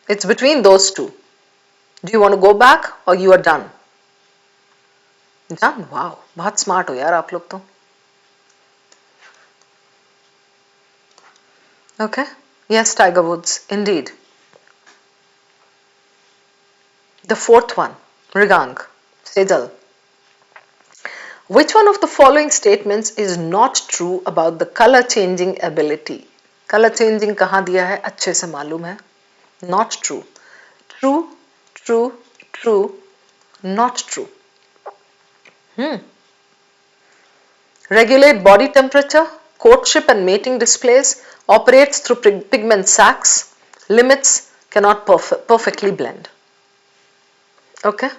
S1: It's between those two. Do you want to go back or you are done? Done? Wow. बहुत smart हो यार आप लोग तो. Okay. Yes, Tiger Woods. Indeed. The fourth one. Mrigang. Sejal. Which one of the following statements is not true about the color changing ability? Color changing कहाँ दिया है? अच्छे से मालूम है. Not true. True, true, true, not true. Regulate body temperature, courtship and mating displays, operates through pigment sacs, limits, cannot perfectly blend. Okay?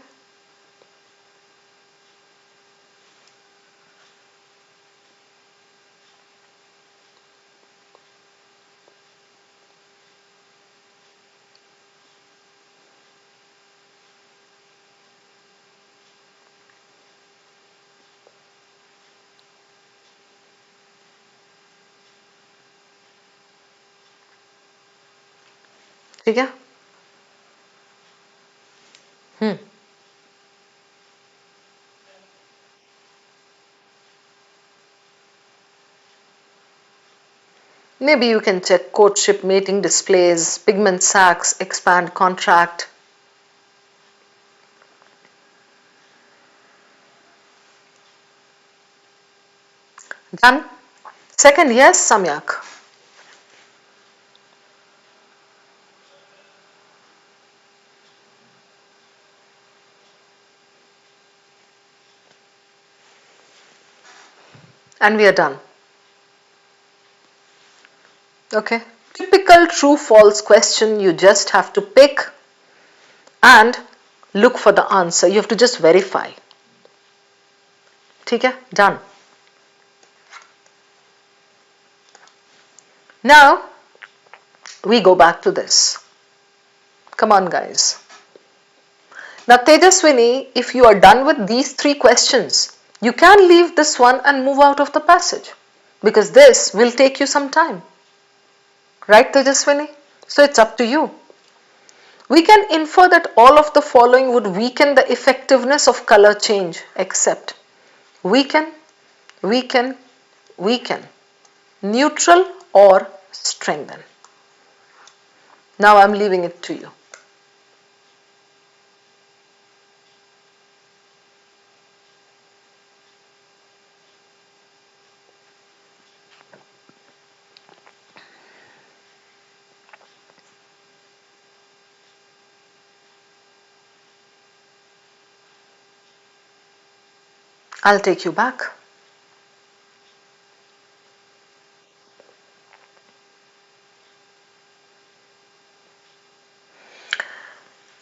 S1: ठीक है? Maybe you can check courtship, mating displays, pigment sacs, expand, contract. Done? Second, yes, Samyak. And we are done. Okay. Typical true false question, you just have to pick and look for the answer. You have to just verify. ठीक है? Done. Now, we go back to this. Come on, guys. Now, Tejaswini, if you are done with these three questions, you can leave this one and move out of the passage because this will take you some time. Right, Tejaswini? So it's up to you. We can infer that all of the following would weaken the effectiveness of color change except weaken, weaken, weaken, neutral or strengthen. Now I'm leaving it to you. I'll take you back.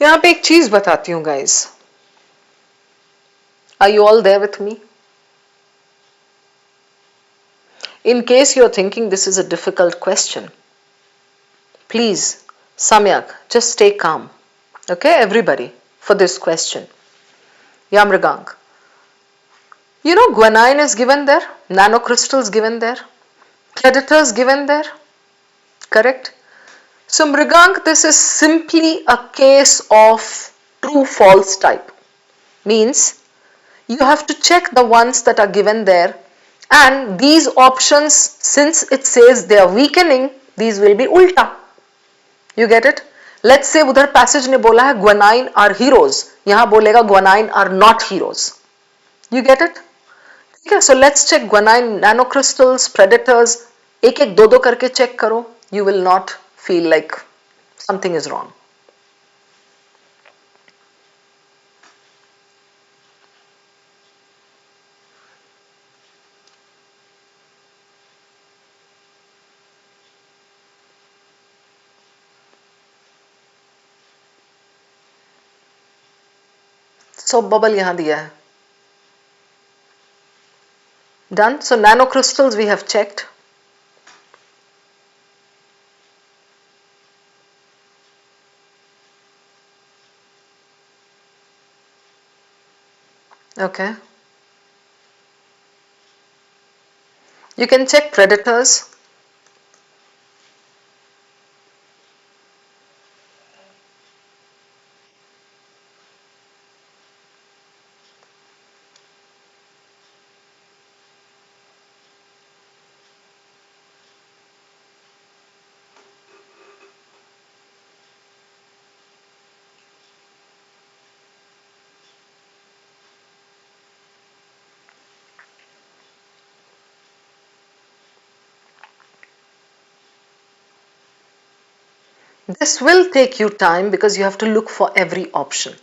S1: यहाँ पे एक चीज बताती हूँ guys. Are you all there with me? In case you're thinking this is a difficult question, please, Samyak, just stay calm. Okay, everybody, for this question. Yamragang. You know, guanine is given there, nanocrystals given there, predators given there, correct? So, Mrigank, this is simply a case of true false type. Means you have to check the ones that are given there, and these options, since it says they are weakening, these will be ulta. You get it? Let's say उधर passage ने बोला है guanine are heroes, यहाँ बोलेगा guanine are not heroes. You get it? Okay, so let's check guanine, nanocrystals, predators. एक एक दो दो करके check करो. You will not feel like something is wrong. So bubble यहाँ दिया है. Done. So nanocrystals we have checked. Okay. You can check predators. This will take you time because you have to look for every option.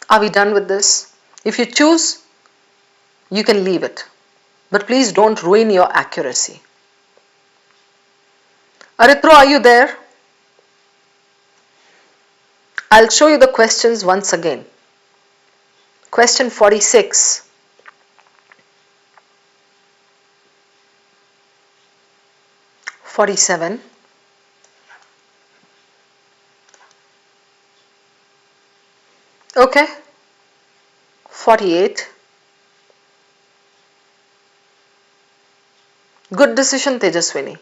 S1: Are we done with this? If you choose, you can leave it. But please don't ruin your accuracy. Arithro, are you there? I'll show you the questions once again. Question 46. (47). Okay. 48. Good decision, Tejaswini.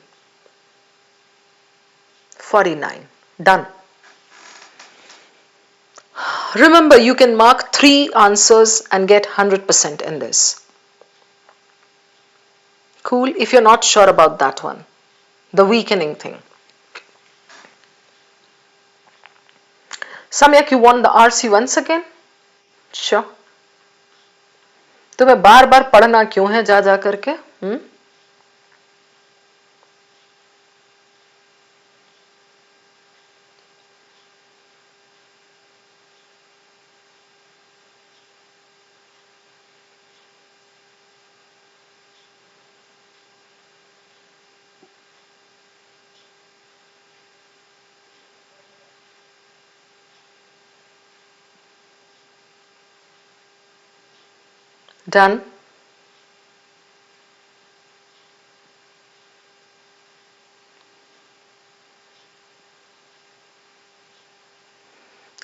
S1: 49. Done. Remember, you can mark 3 answers and get 100% in this. Cool, if you're not sure about that one. The weakening thing. Samyak, you want the RC once again? Sure. तुम्हें बार बार पढ़ना क्यों है जा करके? Done.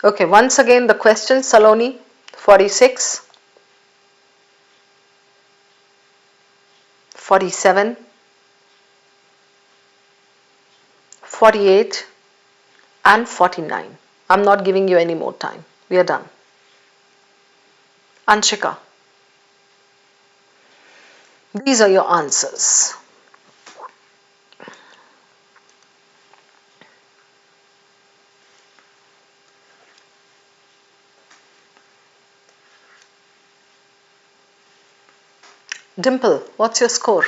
S1: Okay, once again the question, Saloni. 46, 47, 48 and 49. I'm not giving you any more time. We are done. Anshika. These are your answers. Dimple, what's your score?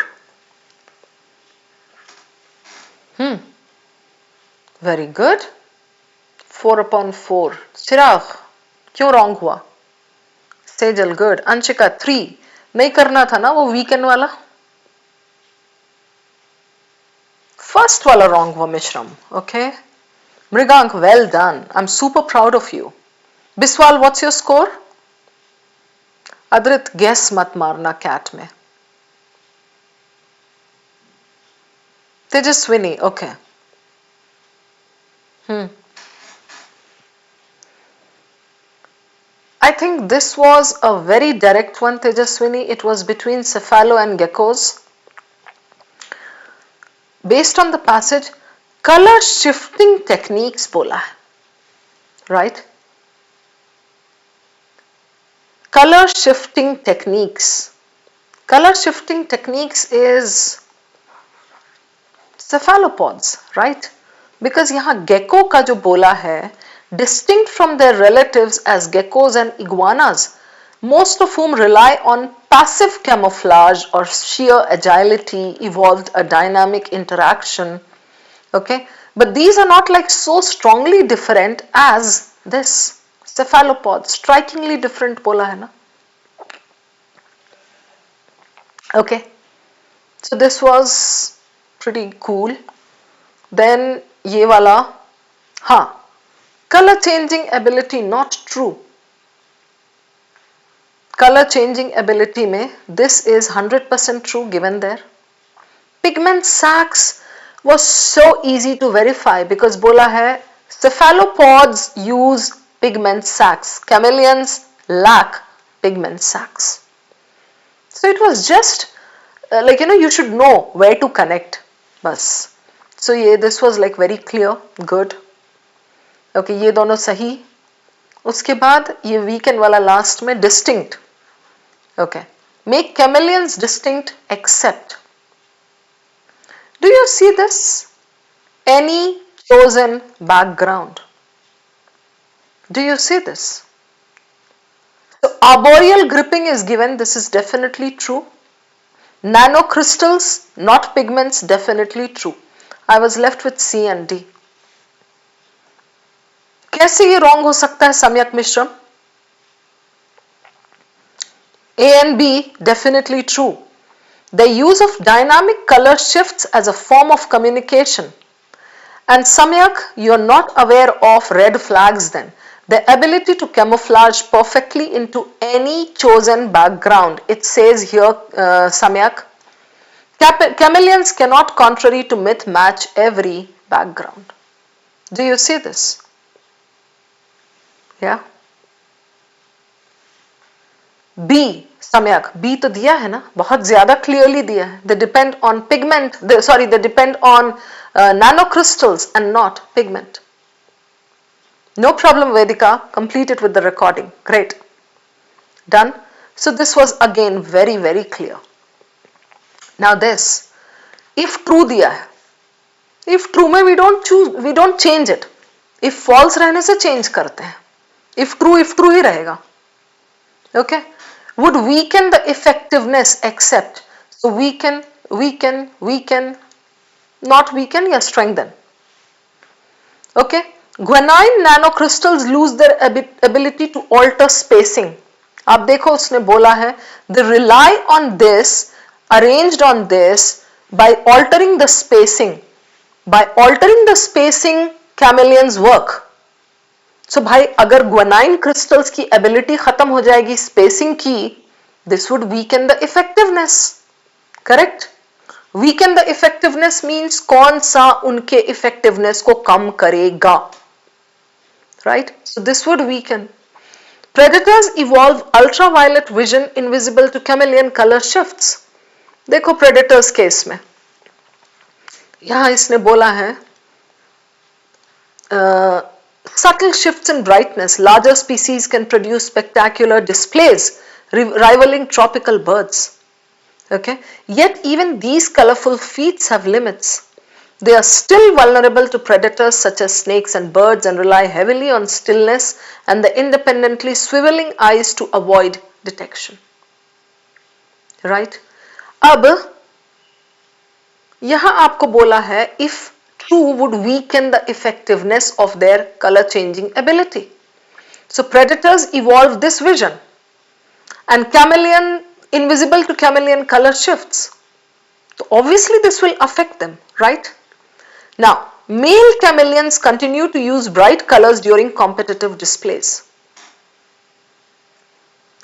S1: Very good. 4/4. Chirag, क्यों wrong हुआ? Sejal, good. Anshika, 3. नहीं करना था ना वो weekend वाला? First वाला wrong हुआ Mishram. Okay. Mrigank, well done. I'm super proud of you. Biswal, what's your score? Adrit, guess मत मारना cat में. Tejaswini, okay. I think this was a very direct one, Tejaswini. It was between cephalo and geckos. Based on the passage, color shifting techniques bola hai, right? Color shifting techniques. Color shifting techniques is cephalopods, right? Because यहाँ gecko का जो बोला है, distinct from their relatives as geckos and iguanas, most of whom rely on passive camouflage or sheer agility, evolved a dynamic interaction. Okay, but these are not like so strongly different as this cephalopod. Strikingly different bola hai na. Okay, so this was pretty cool. Then ये वाला, हाँ, color changing ability not true. Color changing ability में this is 100% true given there. Pigment sacs was so easy to verify because बोला है cephalopods use pigment sacs. Chameleons lack pigment sacs. So it was just like you should know where to connect. Bas. So yeah, this was like very clear, good. Okay, ये दोनों सही. उसके बाद ये weekend वाला last में distinct. Okay, make chameleons distinct except. Do you see this? Any chosen background. Do you see this? So arboreal gripping is given. This is definitely true. Nanocrystals, not pigments, definitely true. I was left with C and D. कैसे ये wrong हो सकता है सम्यक मिश्रण? A and B definitely true. The use of dynamic color shifts as a form of communication. And Samyak, you are not aware of red flags then. The ability to camouflage perfectly into any chosen background. It says here, Samyak, chameleons cannot, contrary to myth, match every background. Do you see this? Yeah. B, Samyak, B तो दिया है ना, बहुत ज़्यादा clearly दिया है. They depend on pigment, they depend on nanocrystals and not pigment. No problem, Vedika, complete it with the recording. Great. Done. So this was again very, very clear. Now this, if true दिया है, if true में we don't change it. If false रहने से change करते हैं. If true ही रहेगा. Okay. Would weaken the effectiveness except, so weaken, not weaken, yeah, strengthen. Okay. Guanine nanocrystals lose their ability to alter spacing. आप देखो उसने बोला है, they rely on this, arranged on this, by altering the spacing. By altering the spacing, chameleons work. So भाई अगर guanine crystals की ability खत्म हो जाएगी spacing की, this would weaken the effectiveness. Correct? Weaken the effectiveness means कौन सा उनके effectiveness को कम करेगा. Right? So this would weaken. Predators evolve ultraviolet vision invisible to chameleon color shifts. देखो predators केस में यहाँ इसने बोला है subtle shifts in brightness, larger species can produce spectacular displays, rivaling tropical birds. Okay? Yet even these colorful feats have limits. They are still vulnerable to predators such as snakes and birds and rely heavily on stillness and the independently swiveling eyes to avoid detection. Right? अब यहाँ आपको बोला है if true would weaken the effectiveness of their color changing ability. So predators evolve this vision and chameleon, invisible to chameleon color shifts. So obviously this will affect them, right? Now, male chameleons continue to use bright colors during competitive displays.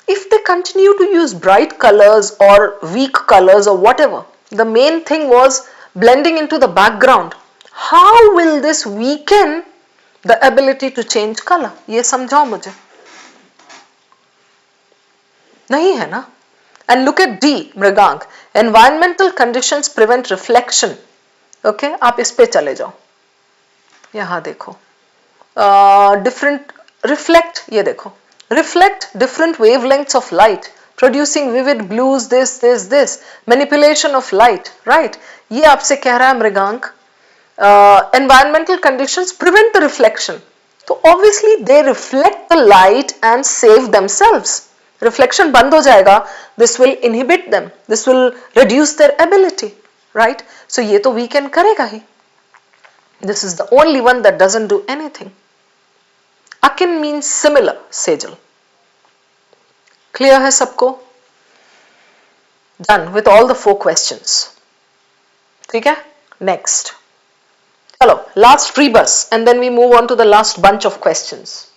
S1: If they continue to use bright colors or weak colors or whatever, the main thing was blending into the background. How will this weaken the ability to change color? ये समझाओ मुझे. नहीं है ना? And look at D, Mrigank. Environmental conditions prevent reflection. Okay, आप इस पे चले जाओ. यहाँ देखो. Different reflect, ये देखो. Reflect different wavelengths of light, producing vivid blues, this. Manipulation of light, right? ये आपसे कह रहा है Mrigank. Environmental conditions prevent the reflection. So obviously they reflect the light and save themselves. Reflection बंद हो जाएगा. This will inhibit them. This will reduce their ability, right? So ये तो weaken करेगा ही. This is the only one that doesn't do anything. Akin means similar, Sejal. Clear है सबको? Done with all the 4 questions. ठीक है? Next. Hello, last rebus and then we move on to the last bunch of questions.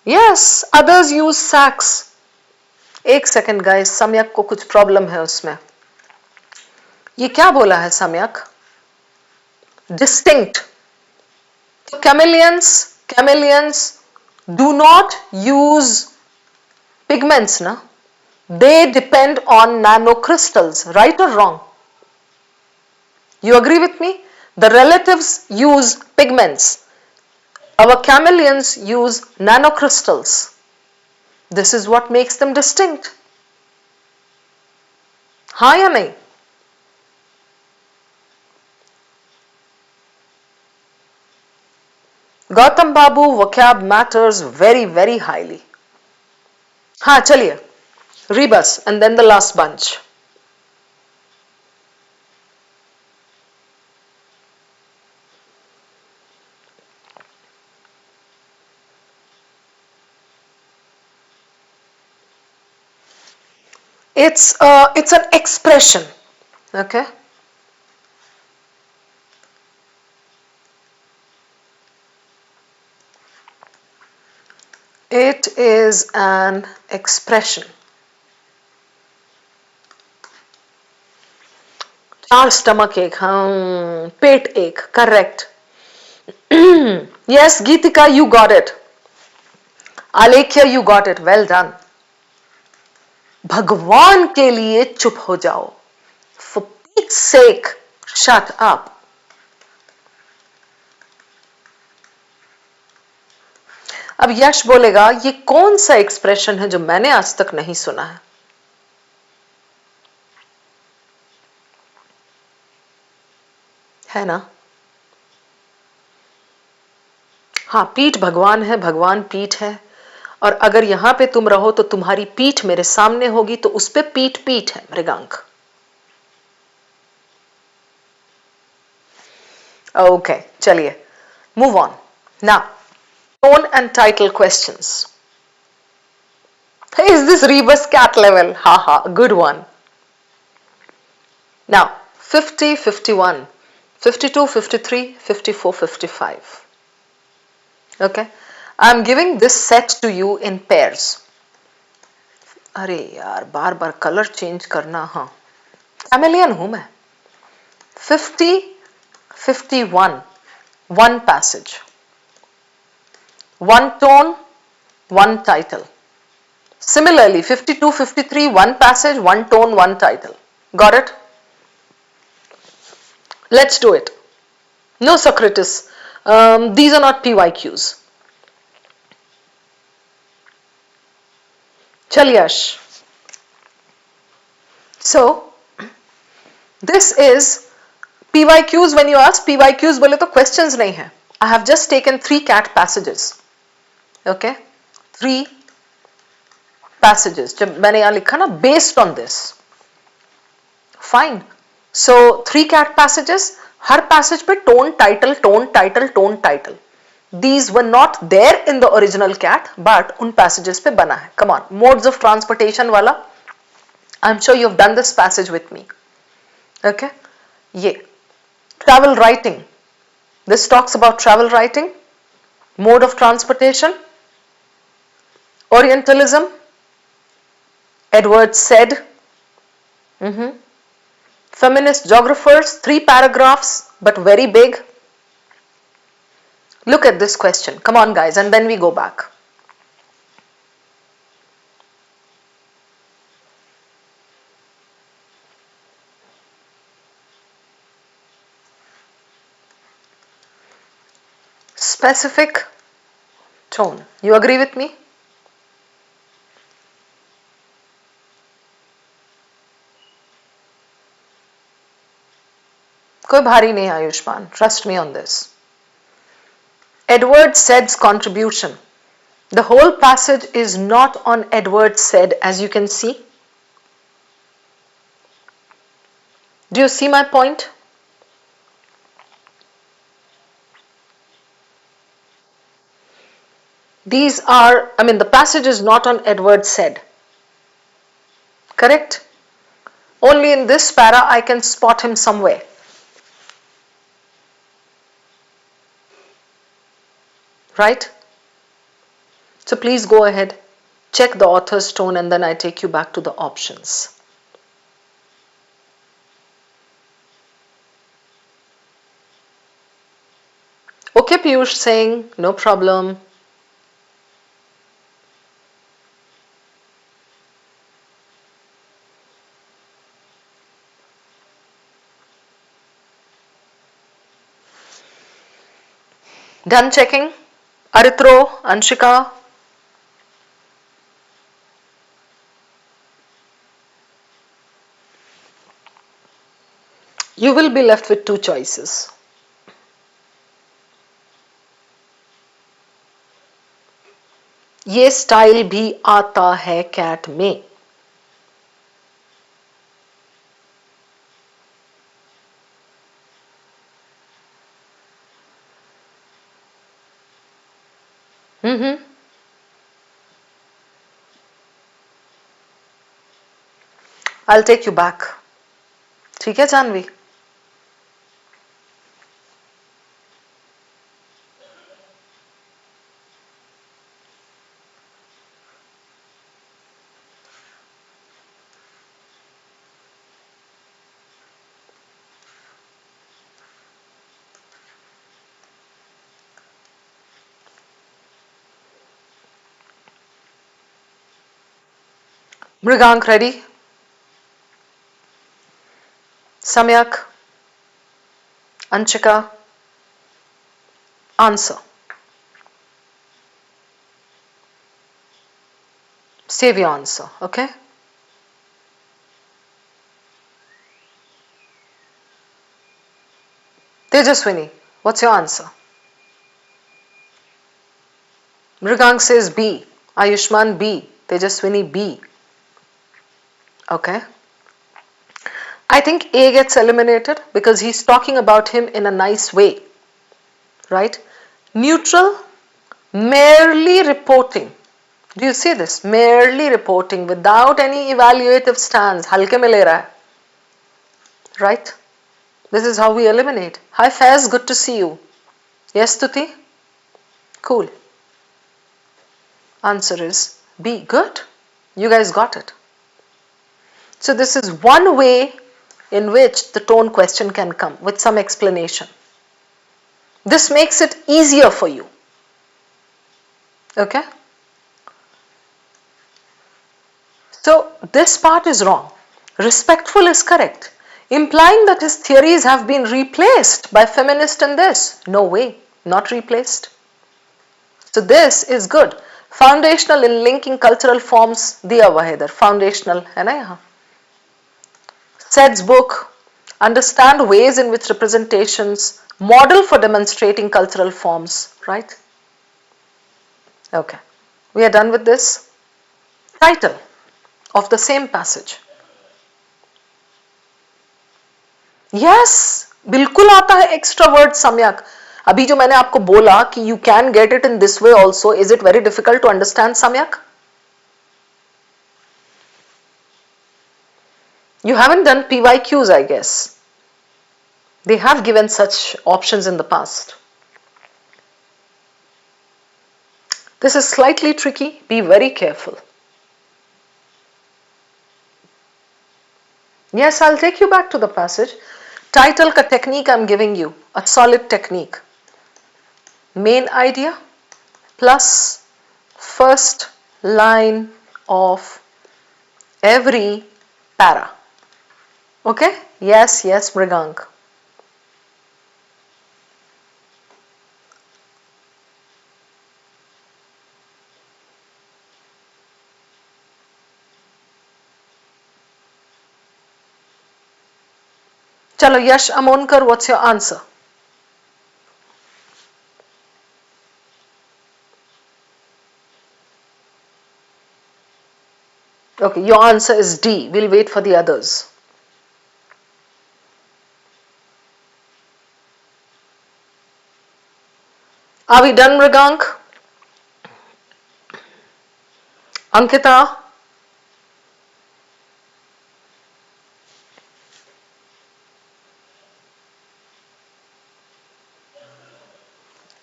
S1: Yes, others use sacs. एक second guys, सम्यक को कुछ problem है उसमें. ये क्या बोला है सम्यक? Distinct. So chameleons do not use pigments, na? They depend on nanocrystals, right or wrong? You agree with me? The relatives use pigments. Our chameleons use nanocrystals. This is what makes them distinct. हाँ या नहीं? Gautam Babu, vocab matters very, very highly. हाँ चलिए, Rebus and then the last bunch. It's an expression, okay? It is an expression. Our stomach ache, pet ache, correct. Yes, Geetika, you got it. Alekhya, you got it. Well done. भगवान के लिए चुप हो जाओ. For Pete's sake, shut up. अब यश बोलेगा ये कौन सा एक्सप्रेशन है जो मैंने आज तक नहीं सुना है. है ना? हाँ, पीठ भगवान है, भगवान पीठ है, और अगर यहां पे तुम रहो तो तुम्हारी पीठ मेरे सामने होगी, तो उस पे पीठ पीठ है मृगांक. ओके, चलिए move on. Now tone and title questions. Is this Rebus cat level? Haha, good one. Now 50, 51, 52, 53, 54, 55. Okay, I'm giving this set to you in pairs. अरे यार बार बार कलर चेंज करना. हाँ, Chameleon हूं मैं. 50, 51, one passage. One tone, one title. Similarly, 52, 53, one passage, one tone, one title. Got it? Let's do it. No Socrates. These are not PYQs. Chal Yash. So, this is PYQs. When you ask PYQs, बोले तो questions नहीं है. I have just taken 3 cat passages. Okay, 3 passages. जब मैंने यहाँ लिखा ना based on this. Fine. So 3 cat passages. Her passage पे tone, title, tone, title, tone, title. These were not there in the original cat, but उन passages पे बना है. Come on, modes of transportation वाला. I'm sure you've done this passage with me. Okay, ये travel writing. This talks about travel writing, mode of transportation, Orientalism, Edward said, feminist geographers, 3 paragraphs, but very big. Look at this question. Come on, guys, and then we go back. Specific tone. You agree with me? कोई भारी नहीं Ayushman. Trust me on this. Edward Said's contribution. The whole passage is not on Edward Said, as you can see. Do you see my point? These are, the passage is not on Edward Said. Correct? Only in this para I can spot him somewhere. Right? So please go ahead, check the author's tone, and then I take you back to the options. Okay, Piyush saying, no problem. Done checking? Aritro, Anshika. You will be left with two choices. ये style भी आता है cat में. I'll take you back. ठीक है Janvi? Mrigank ready? Samyak? Anchika? Answer. Save your answer, okay? Tejaswini, what's your answer? Mrigank says B. Ayushman B. Tejaswini B. Okay. I think A gets eliminated because he's talking about him in a nice way. Right? Neutral, merely reporting. Do you see this? Merely reporting without any evaluative stance. Halke mein le raha hai. Right? This is how we eliminate. Hi Faiz, good to see you. Yes, Tuti? Cool. Answer is B. Good. You guys got it. So this is one way in which the tone question can come with some explanation. This makes it easier for you. Okay? So this part is wrong. Respectful is correct. Implying that his theories have been replaced by feminist and this. No way. Not replaced. So this is good. Foundational in linking cultural forms दिया हुआ है इधर. Foundational है ना यहाँ. Sed's book, understand ways in which representations model for demonstrating cultural forms, right? Okay, we are done with this. Title of the same passage. Yes, बिल्कुल आता है extra word Samyak. अभी जो मैंने आपको बोला कि you can get it in this way also, is it very difficult to understand Samyak? You haven't done PYQs, I guess. They have given such options in the past. This is slightly tricky. Be very careful. Yes, I'll take you back to the passage. Title ka technique I'm giving you. A solid technique. Main idea plus first line of every para. Okay? Yes, yes, Mrigank. Chalo, Yash Amonkar, what's your answer? Okay, your answer is D. We'll wait for the others. Are we done, Mrigank? Ankita?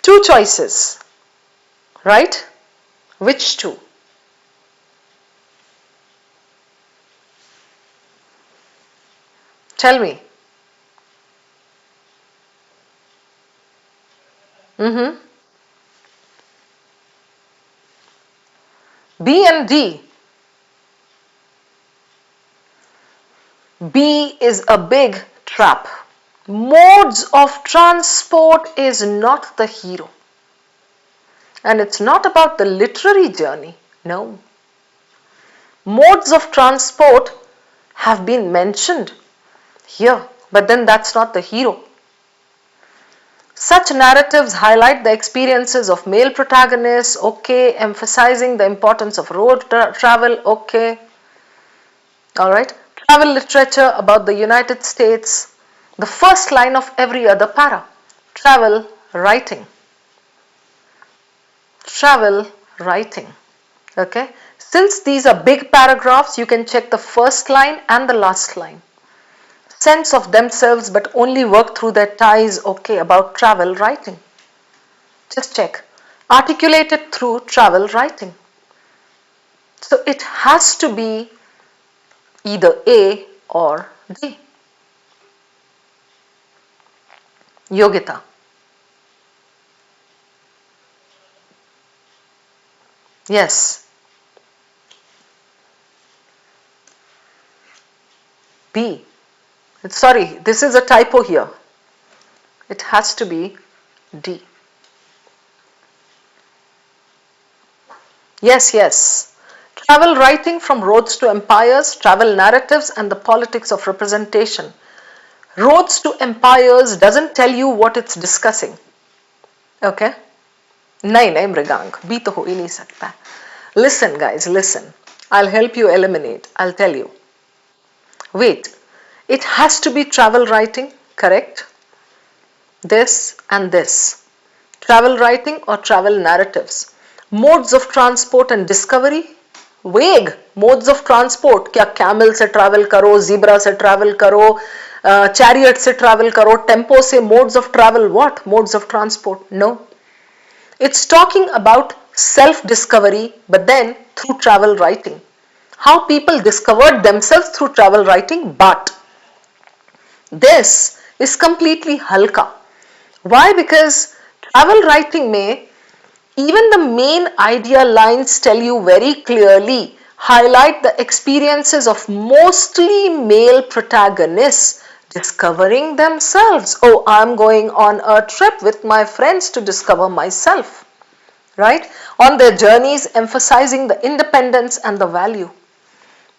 S1: Two choices, right? Which two? Tell me. B and D. B is a big trap. Modes of transport is not the hero. And it's not about the literary journey. No. Modes of transport have been mentioned here but then that's not the hero. Such narratives highlight the experiences of male protagonists, okay, emphasizing the importance of road travel, okay. Alright, travel literature about the United States, the first line of every other para, travel writing. Travel writing, okay. Since these are big paragraphs, you can check the first line and the last line. Sense of themselves but only work through their ties, okay, about travel writing. Just check. Articulated through travel writing. So it has to be either A or D. Yogita. Yes. B. Sorry, this is a typo here. It has to be D. Yes, yes. Travel writing from roads to empires, travel narratives and the politics of representation. Roads to empires doesn't tell you what it's discussing. Okay? नहीं Mrigank B तो हो ही नहीं सकता. Listen guys, listen. I'll help you eliminate. I'll tell you. Wait. It has to be travel writing, correct? This and this. Travel writing or travel narratives. Modes of transport and discovery. Vague. Modes of transport. क्या camel से travel करो, zebra से travel करो, chariot से travel करो, tempo से modes of travel. What? Modes of transport. No. It's talking about self-discovery, but then through travel writing. How people discovered themselves through travel writing, but this is completely halka. Why? Because travel writing may, even the main idea lines tell you very clearly, highlight the experiences of mostly male protagonists discovering themselves. Oh, I'm going on a trip with my friends to discover myself, right? On their journeys, emphasizing the independence and the value.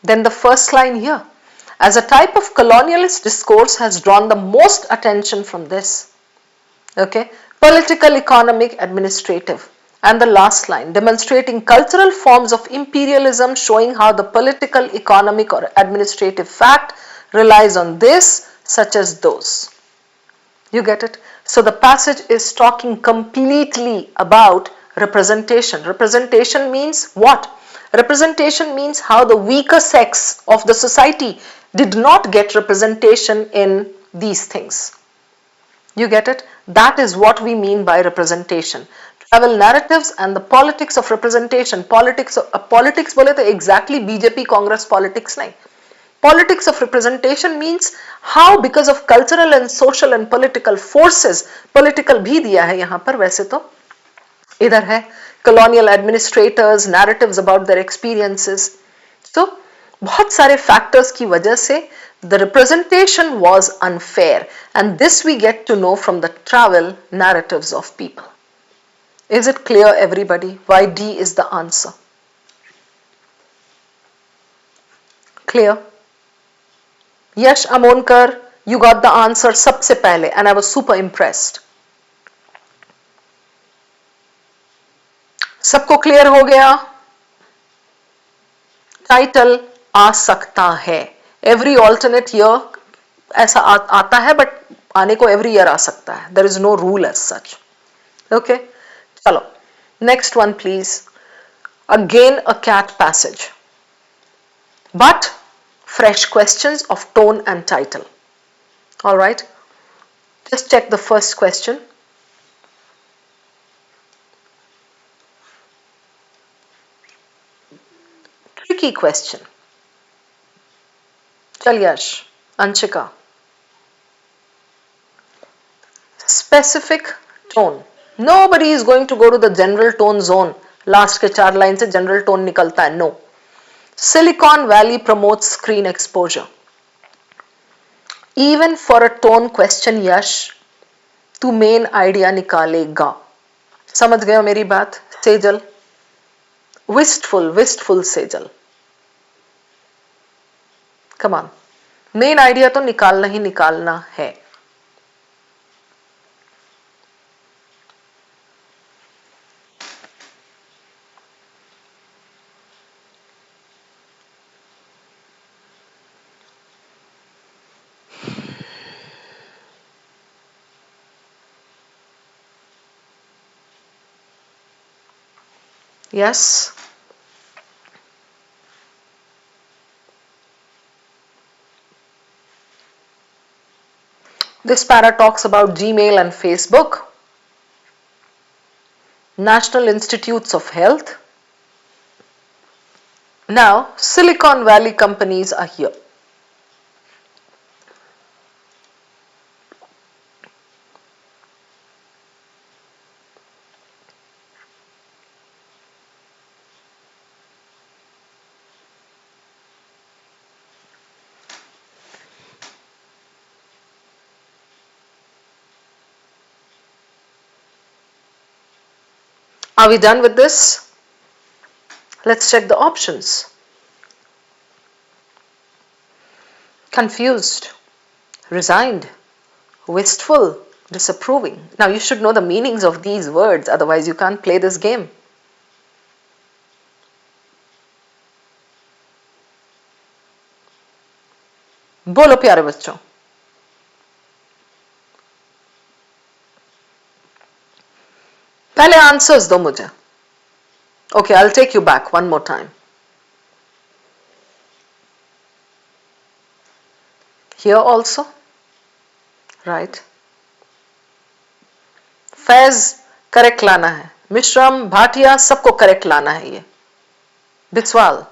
S1: Then the first line here, as a type of colonialist discourse has drawn the most attention from this. Okay, political, economic, administrative. And the last line, demonstrating cultural forms of imperialism, showing how the political, economic or administrative fact relies on this, such as those. You get it? So the passage is talking completely about representation. Representation means what? Representation means how the weaker sex of the society did not get representation in these things. You get it? That is what we mean by representation. Travel narratives and the politics of representation. Politics बोले तो exactly BJP Congress politics नहीं. Politics of representation means how because of cultural and social and political forces, political भी दिया है यहाँ पर, वैसे तो इधर है colonial administrators, narratives about their experiences. So बहुत सारे factors की वजह से the representation was unfair, and this we get to know from the travel narratives of people. Is it clear, everybody, why D is the answer? Clear? Yash Amonkar, you got the answer सबसे पहले, and I was super impressed. सबको clear हो गया? Title आ सकता है. Every alternate year ऐसा आता है, but आने को every year आ सकता है. There is no rule as such. Okay? चलो. Next one please. Again a cat passage. But fresh questions of tone and title. Alright? Just check the first question. Tricky question. Chal Yash, Anshika. Specific tone. Nobody is going to go to the general tone zone. Last के 4 line से general tone निकलता है. No. Silicon Valley promotes screen exposure. Even for a tone question, Yash, तू main idea निकालेगा. समझ गया मेरी बात? Sejal. Wistful Sejal. Come on. Main idea तो निकालना ही निकालना है. Yes. This para talks about Gmail and Facebook, National Institutes of Health. Now, Silicon Valley companies are here. Are we done with this? Let's check the options. Confused, resigned, wistful, disapproving. Now you should know the meanings of these words, otherwise you can't play this game. बोलो प्यारे बच्चों. पहले answers दो मुझे. Okay, I'll take you back one more time. Here also, right? Faiz correct लाना है, मिश्रम भाटिया सबको correct लाना है. ये Biswal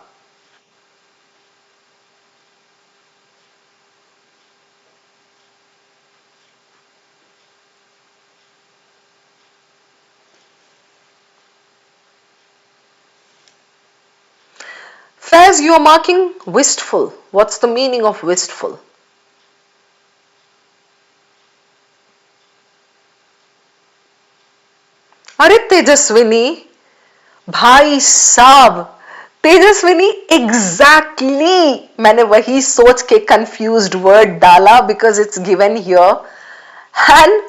S1: Faz, you are marking wistful. What's the meaning of wistful? अरे तेजस्विनी, भाई साहब, तेजस्विनी एग्जैक्टली मैंने वही सोच के confused word डाला because it's given here and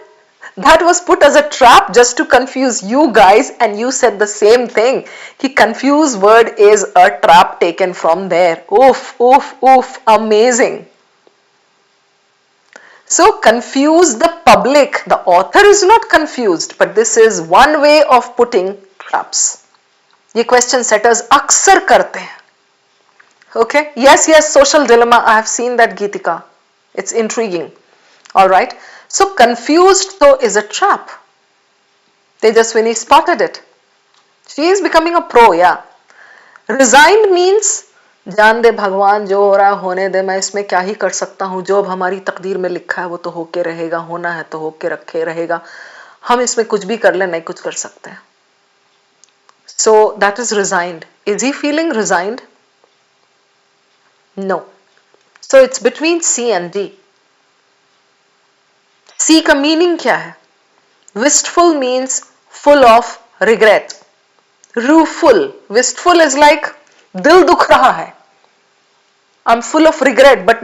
S1: that was put as a trap just to confuse you guys and you said the same thing कि confuse word is a trap taken from there. Oof, oof, oof, amazing. So confuse the public. The author is not confused, but this is one way of putting traps. ये question setters अक्सर करते हैं. Okay? Yes, yes, social dilemma. I have seen that, Geetika. It's intriguing. All right. So confused though is a trap. Tejaswini spotted it. She is becoming a pro, yeah. Resigned means जान दे भगवान, जो हो रहा होने दे, मैं इसमें क्या ही कर सकता हूँ, जो अब हमारी तकदीर में लिखा है वो तो होके रहेगा, होना है तो होके रखे रहेगा, हम इसमें कुछ भी कर ले, नहीं कुछ कर सकते हैं. So that is resigned. Is he feeling resigned? No. So it's between C and D. C का मीनिंग क्या है? Wistful means full of regret. Rueful. Wistful is like दिल दुख रहा है. I'm full of regret, but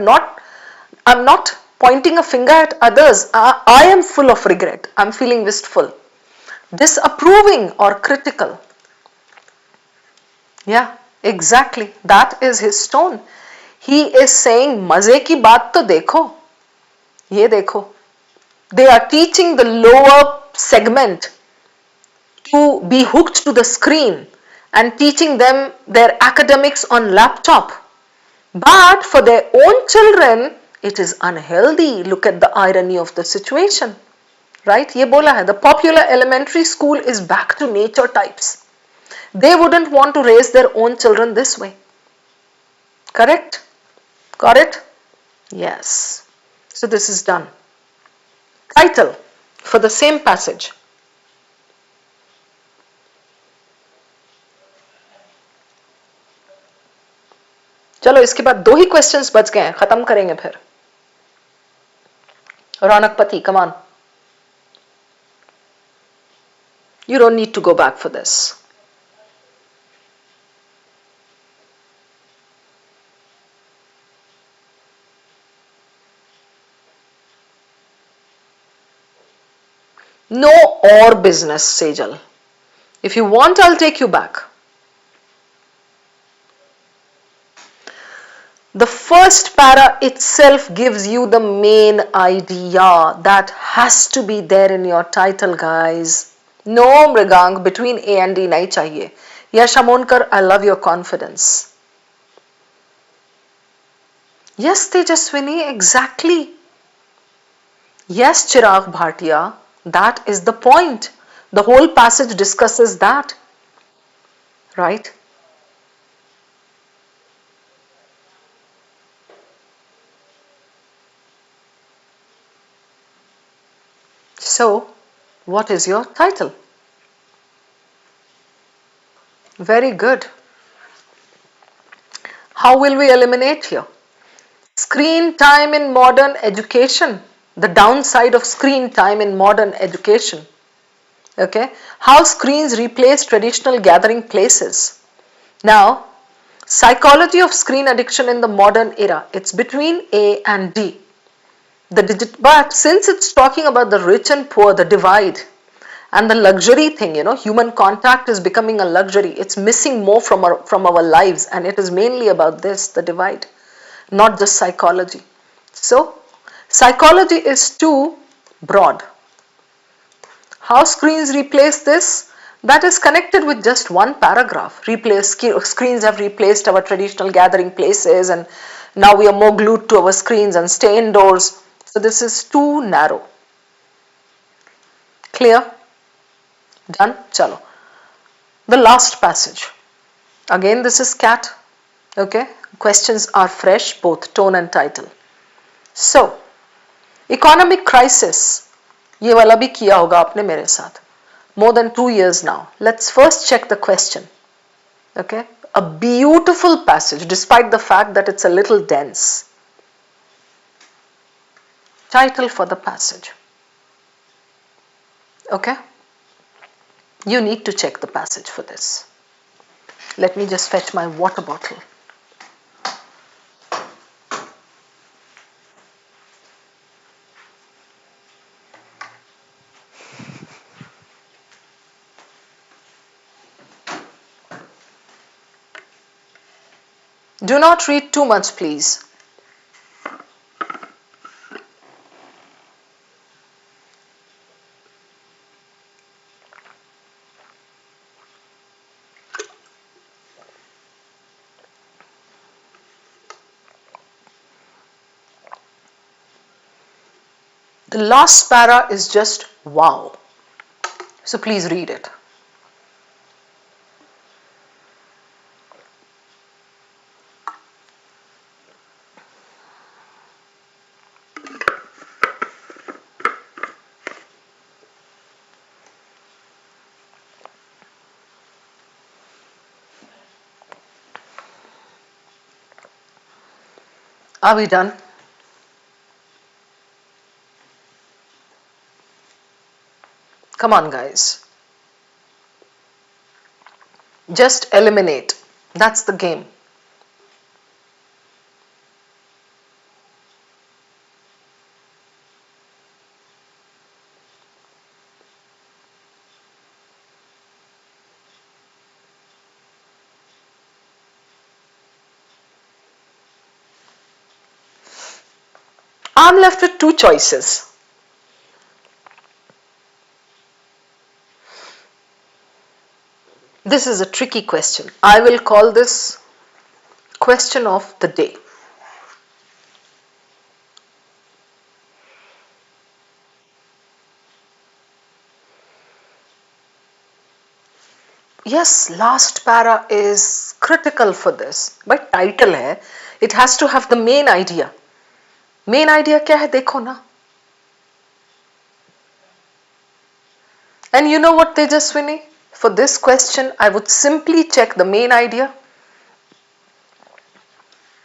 S1: I'm not pointing a finger at others. I am full of regret. I'm feeling wistful. Disapproving or critical. Yeah, exactly. That is his tone. He is saying, मजे की बात तो देखो. ये देखो. They are teaching the lower segment to be hooked to the screen and teaching them their academics on laptop. But for their own children, it is unhealthy. Look at the irony of the situation. Right? ये बोला है, the popular elementary school is back to nature types. They wouldn't want to raise their own children this way. Correct? Got it? Yes. So this is done. Title for the same passage. चलो इसके बाद दो ही questions बच गए हैं, खत्म करेंगे फिर. रौनकपति, come on. You don't need to go back for this. no or business, Sejal. If you want, I'll take you back. The first para itself gives you the main idea that has to be there in your title, guys. No mrigang between A and D nahi chahiye. Yes, Shamonkar, I love your confidence. Yes, Tejaswini, exactly. Yes, Chirag Bhatia, that is the point. The whole passage discusses that, right? So, what is your title? Very good. How will we eliminate here? Screen time in modern education. The downside of screen time in modern education. Okay. How screens replace traditional gathering places. Now, psychology of screen addiction in the modern era. It's between A and D. But since it's talking about the rich and poor, the divide, and the luxury thing, human contact is becoming a luxury. It's missing more from our lives, and it is mainly about this, the divide, not just psychology. So, psychology is too broad. How screens replace this? That is connected with just one paragraph. Screens have replaced our traditional gathering places, and now we are more glued to our screens and stay indoors. So this is too narrow. Clear? Done? Chalo. The last passage. Again, this is cat. Okay. Questions are fresh, both tone and title. So, economic crisis. ये वाला भी किया होगा आपने मेरे साथ. More than 2 years now. Let's first check the question. Okay. A beautiful passage despite the fact that it's a little dense. Title for the passage. Okay. You need to check the passage for this. Let me just fetch my water bottle. Do not read too much, please. The last para is just wow. So please read it. Are we done? Come on, guys. Just eliminate. That's the game. I'm left with two choices. This is a tricky question. I will call this question of the day. Yes, last para is critical for this. But title hai, it has to have the main idea. Main idea क्या है देखो ना. And you know what, Tejaswini? For this question, I would simply check the main idea.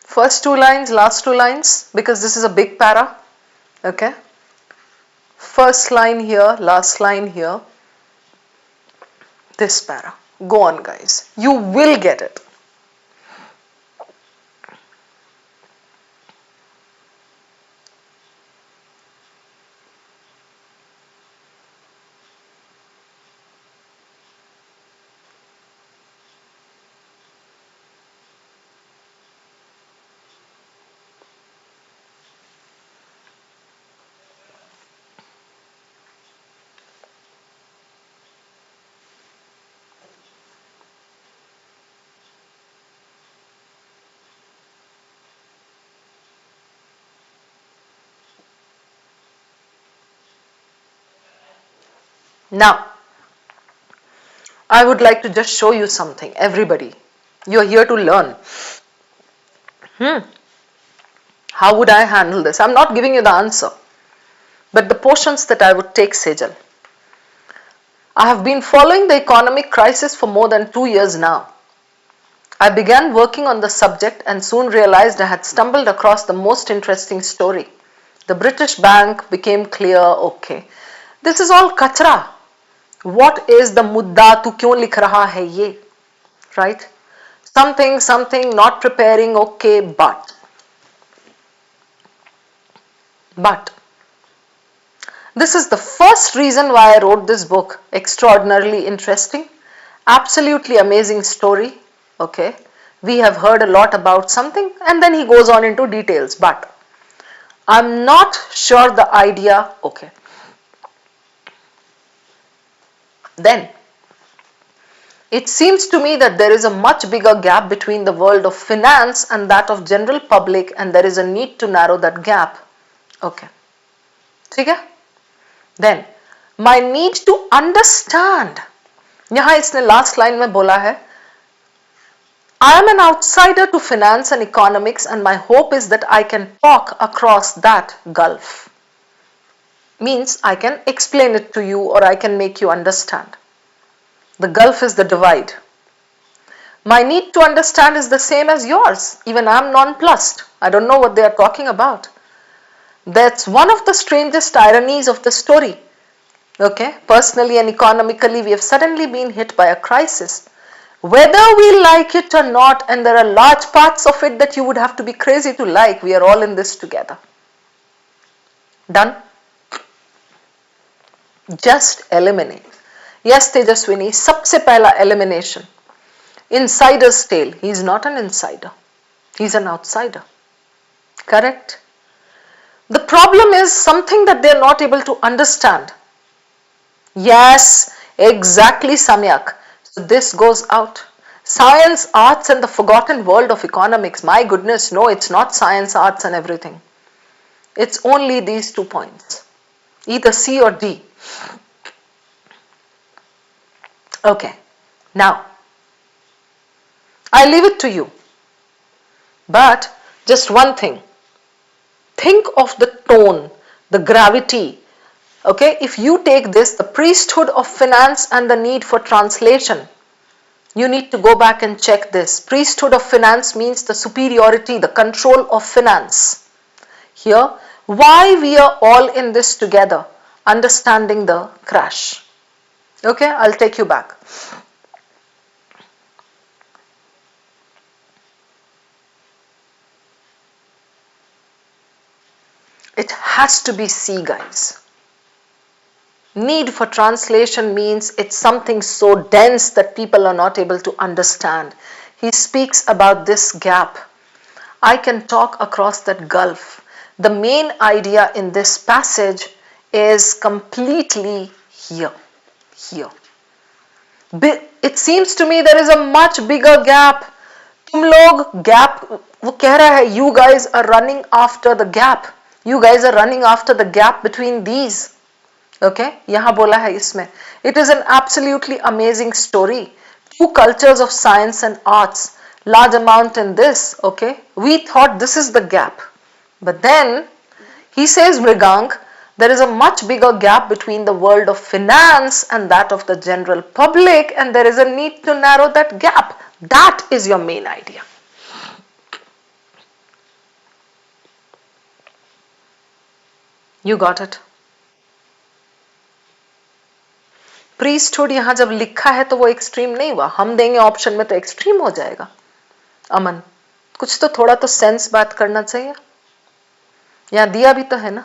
S1: First two lines, last two lines, because this is a big para. Okay. First line here, last line here. This para. Go on, guys. You will get it. Now, I would like to just show you something. Everybody, you are here to learn. How would I handle this? I'm not giving you the answer, but the portions that I would take, Sejal. I have been following the economic crisis for more than 2 years now. I began working on the subject and soon realized I had stumbled across the most interesting story. The British Bank became clear, okay. This is all kachra. What is the mudda? Tu kyun likh raha hai ye? Right? Something, not preparing, okay, but. This is the first reason why I wrote this book. Extraordinarily interesting, absolutely amazing story. Okay, we have heard a lot about something and then he goes on into details, but I'm not sure the idea. Okay, then it seems to me that there is a much bigger gap between the world of finance and that of general public, and there is a need to narrow that gap. Okay, ठीक है? Then my need to understand. यहाँ इसने last line में बोला है, I am an outsider to finance and economics and my hope is that I can talk across that gulf. Means I can explain it to you or I can make you understand. The gulf is the divide. My need to understand is the same as yours. Even I am nonplussed. I don't know what they are talking about. That's one of the strangest ironies of the story. Okay, personally and economically, we have suddenly been hit by a crisis. Whether we like it or not, and there are large parts of it that you would have to be crazy to like, we are all in this together. Done? Just eliminate. Yes, Tejaswini, sabse pehla elimination. Insider's tale. He is not an insider. He is an outsider. Correct? The problem is something that they are not able to understand. Yes, exactly, Samyak. So this goes out. Science, arts and the forgotten world of economics. My goodness, no, it's not science, arts and everything. It's only these 2 points. Either C or D. Okay, now, I leave it to you. But just one thing. Think of the tone, the gravity. Okay, if you take this, the priesthood of finance and the need for translation, you need to go back and check this. Priesthood of finance means the superiority, the control of finance. Here, why we are all in this together, understanding the crash. Okay, I'll take you back. It has to be C, guys. Need for translation means it's something so dense that people are not able to understand. He speaks about this gap. I can talk across that gulf. The main idea in this passage is completely here. It seems to me there is a much bigger gap. तुम लोग gap, वो कह रहा है, you guys are running after the gap. You guys are running after the gap between these. Okay, यहाँ बोला है इसमें. It is an absolutely amazing story. 2 cultures of science and arts, large amount in this. Okay, we thought this is the gap, but then he says, Mrigang, there is a much bigger gap between the world of finance and that of the general public, and there is a need to narrow that gap. That is your main idea. You got it? Priesthood यहां जब लिखा है तो वो extreme नहीं हुआ. हम देंगे ऑप्शन में तो एक्सट्रीम हो जाएगा. अमन, कुछ तो थोड़ा तो सेंस बात करना चाहिए. यहां दिया भी तो है ना.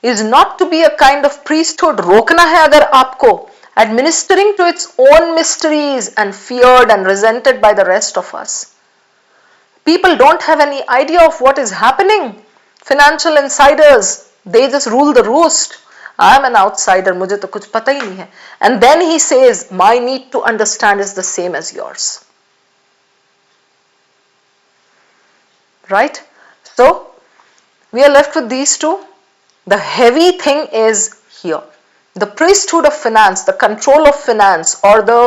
S1: Is not to be a kind of priesthood. रोकना है अगर आपको. Administering to its own mysteries and feared and resented by the rest of us. People don't have any idea of what is happening. Financial insiders, they just rule the roost. I am an outsider, मुझे तो कुछ पता ही नहीं है. And then he says, my need to understand is the same as yours. Right? So, we are left with these two. The heavy thing is here. the priesthood of finance, the control of finance, or the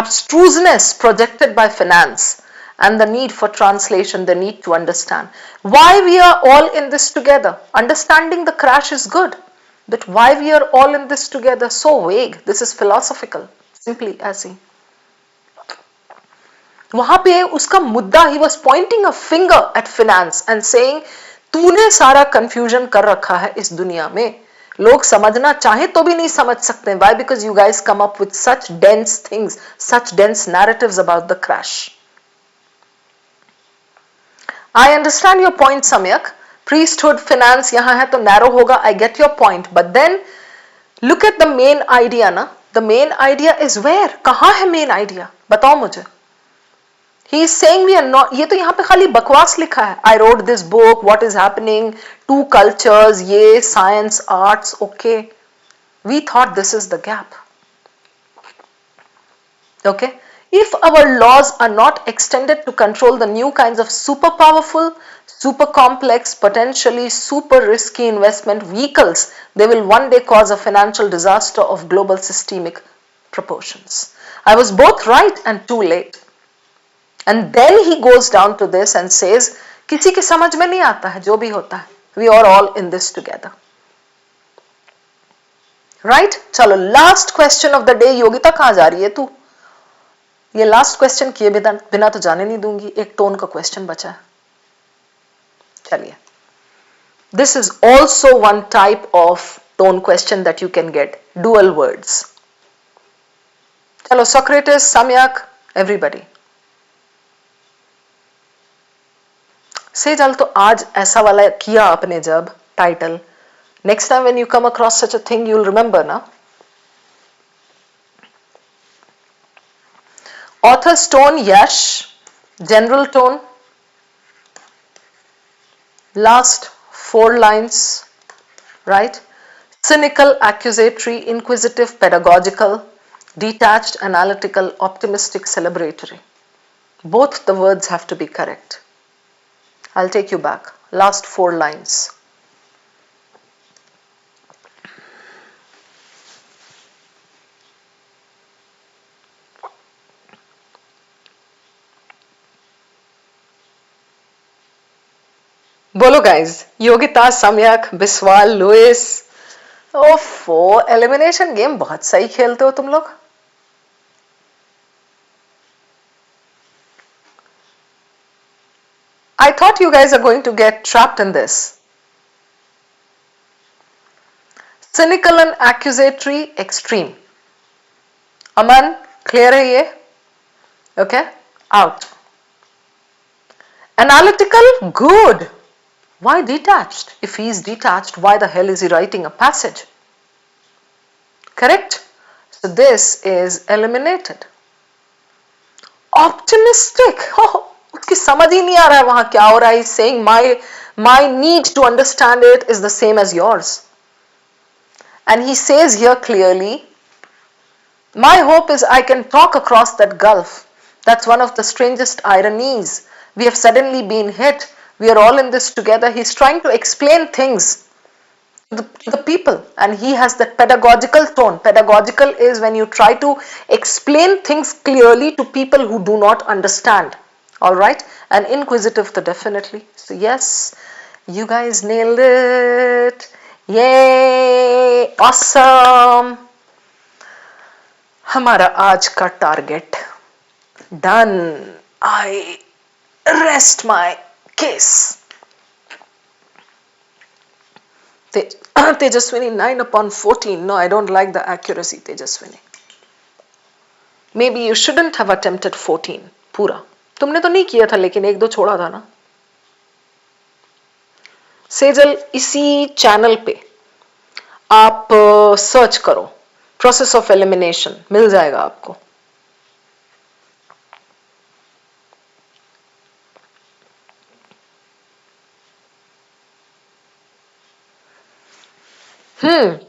S1: abstruseness projected by finance, and the need for translation, the need to understand. Why we are all in this together? Understanding the crash is good, but why we are all in this together? So vague. This is philosophical, simply as he. वहां पे उसका मुद्दा, he was pointing a finger at finance and saying, तूने सारा confusion कर रखा है इस दुनिया में, लोग समझना चाहे तो भी नहीं समझ सकते. Why? Because you guys come up with such dense things, such dense narratives about the crash. I understand your point, Samyak. Priesthood, finance यहाँ है तो narrow होगा. I get your point. But then look at the main idea ना. The main idea is where? कहाँ है main idea? बताओ मुझे. He is saying we are not. ये तो यहाँ पे खाली बकवास लिखा है. I wrote this book. What is happening? Two cultures. ये science, arts. Okay. We thought this is the gap. Okay. If our laws are not extended to control the new kinds of super powerful, super complex, potentially super risky investment vehicles, they will one day cause a financial disaster of global systemic proportions. I was both right and too late. And then he goes down to this and says, किसी के समझ में नहीं आता है जो भी होता है. We are all in this together. Right? चलो, last question of the day. Yogita कहाँ जा रही है तू? ये लास्ट क्वेश्चन किए बिना तो जाने नहीं दूंगी. एक टोन का क्वेश्चन बचा है. चलिए. This is also one type of tone question that you can get. Dual words. चलो, Socrates, Samyak, everybody. सेजल, तो आज ऐसा वाला किया आपने जब title. Next time when you come across such a thing, you'll remember ना. Author's tone, Yash. General tone. Last 4 lines, right? Cynical, accusatory, inquisitive, pedagogical, detached, analytical, optimistic, celebratory. Both the words have to be correct. I'll take you back. Last 4 lines. बोलो guys. Yogita, सम्यक, Biswal, Louis. ओफो, elimination game बहुत सही खेलते हो तुम लोग. I thought you guys are going to get trapped in this. Cynical and accusatory, extreme. Aman, clear hai ye? Okay, out. Analytical, good. Why detached? If he is detached, why the hell is he writing a passage? Correct? So this is eliminated. Optimistic. Oh, उसकी समझ ही नहीं आ रहा है वहां क्या हो रहा है. Saying my need to understand it is the same as yours. And he says here clearly, my hope is I can talk across that gulf. That's one of the strangest ironies. We have suddenly been hit. We are all in this together. He's trying to explain things to the people, and he has that pedagogical tone. Pedagogical is when you try to explain things clearly to people who do not understand. All right, and inquisitive, तो definitely. So yes, you guys nailed it. Yay! Awesome. हमारा आज का target done. I rest my case. Tejaswini, 9/14. No, I don't like the accuracy, Tejaswini. Maybe you shouldn't have attempted 14 पूरा. तुमने तो नहीं किया था, लेकिन 1-2 छोड़ा था ना. सेजल, इसी चैनल पे आप सर्च करो प्रोसेस ऑफ एलिमिनेशन, मिल जाएगा आपको.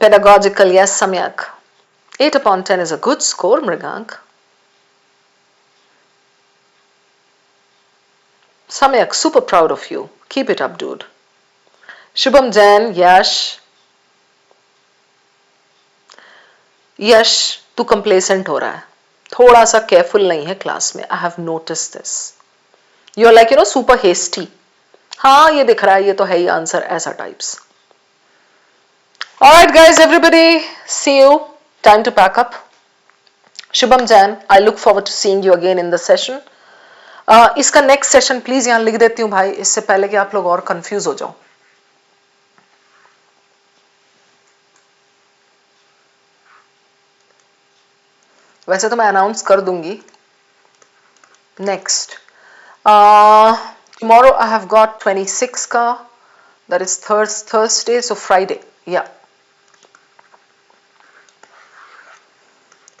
S1: Pedagogical, yes, Samyak. 8/10 is a good score, Mrigank. Samyak, super proud of you. Keep it up, dude. Shubham Jain, Yash. यश तू कंप्लेसेंट हो रहा है, थोड़ा सा केयरफुल नहीं है क्लास में, I have notice this, you are like super hasty, हाँ ये दिख रहा है, ये तो है ही आंसर, ऐसा types. Alright guys, everybody, see you. Time to pack up. Shubham Jain, I look forward to seeing you again in the session. इसका नेक्स्ट सेशन प्लीज यहां लिख देती हूं भाई, इससे पहले कि आप लोग और कंफ्यूज हो जाओ. वैसे तो मैं अनाउंस कर दूंगी. Next tomorrow I have got 26 का, that is Thursday, so Friday, yeah,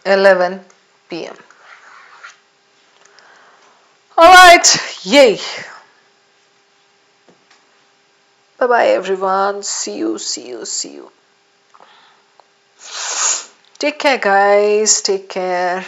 S1: 11 p.m. Alright, yay. Bye bye everyone, see you. Take care guys, take care.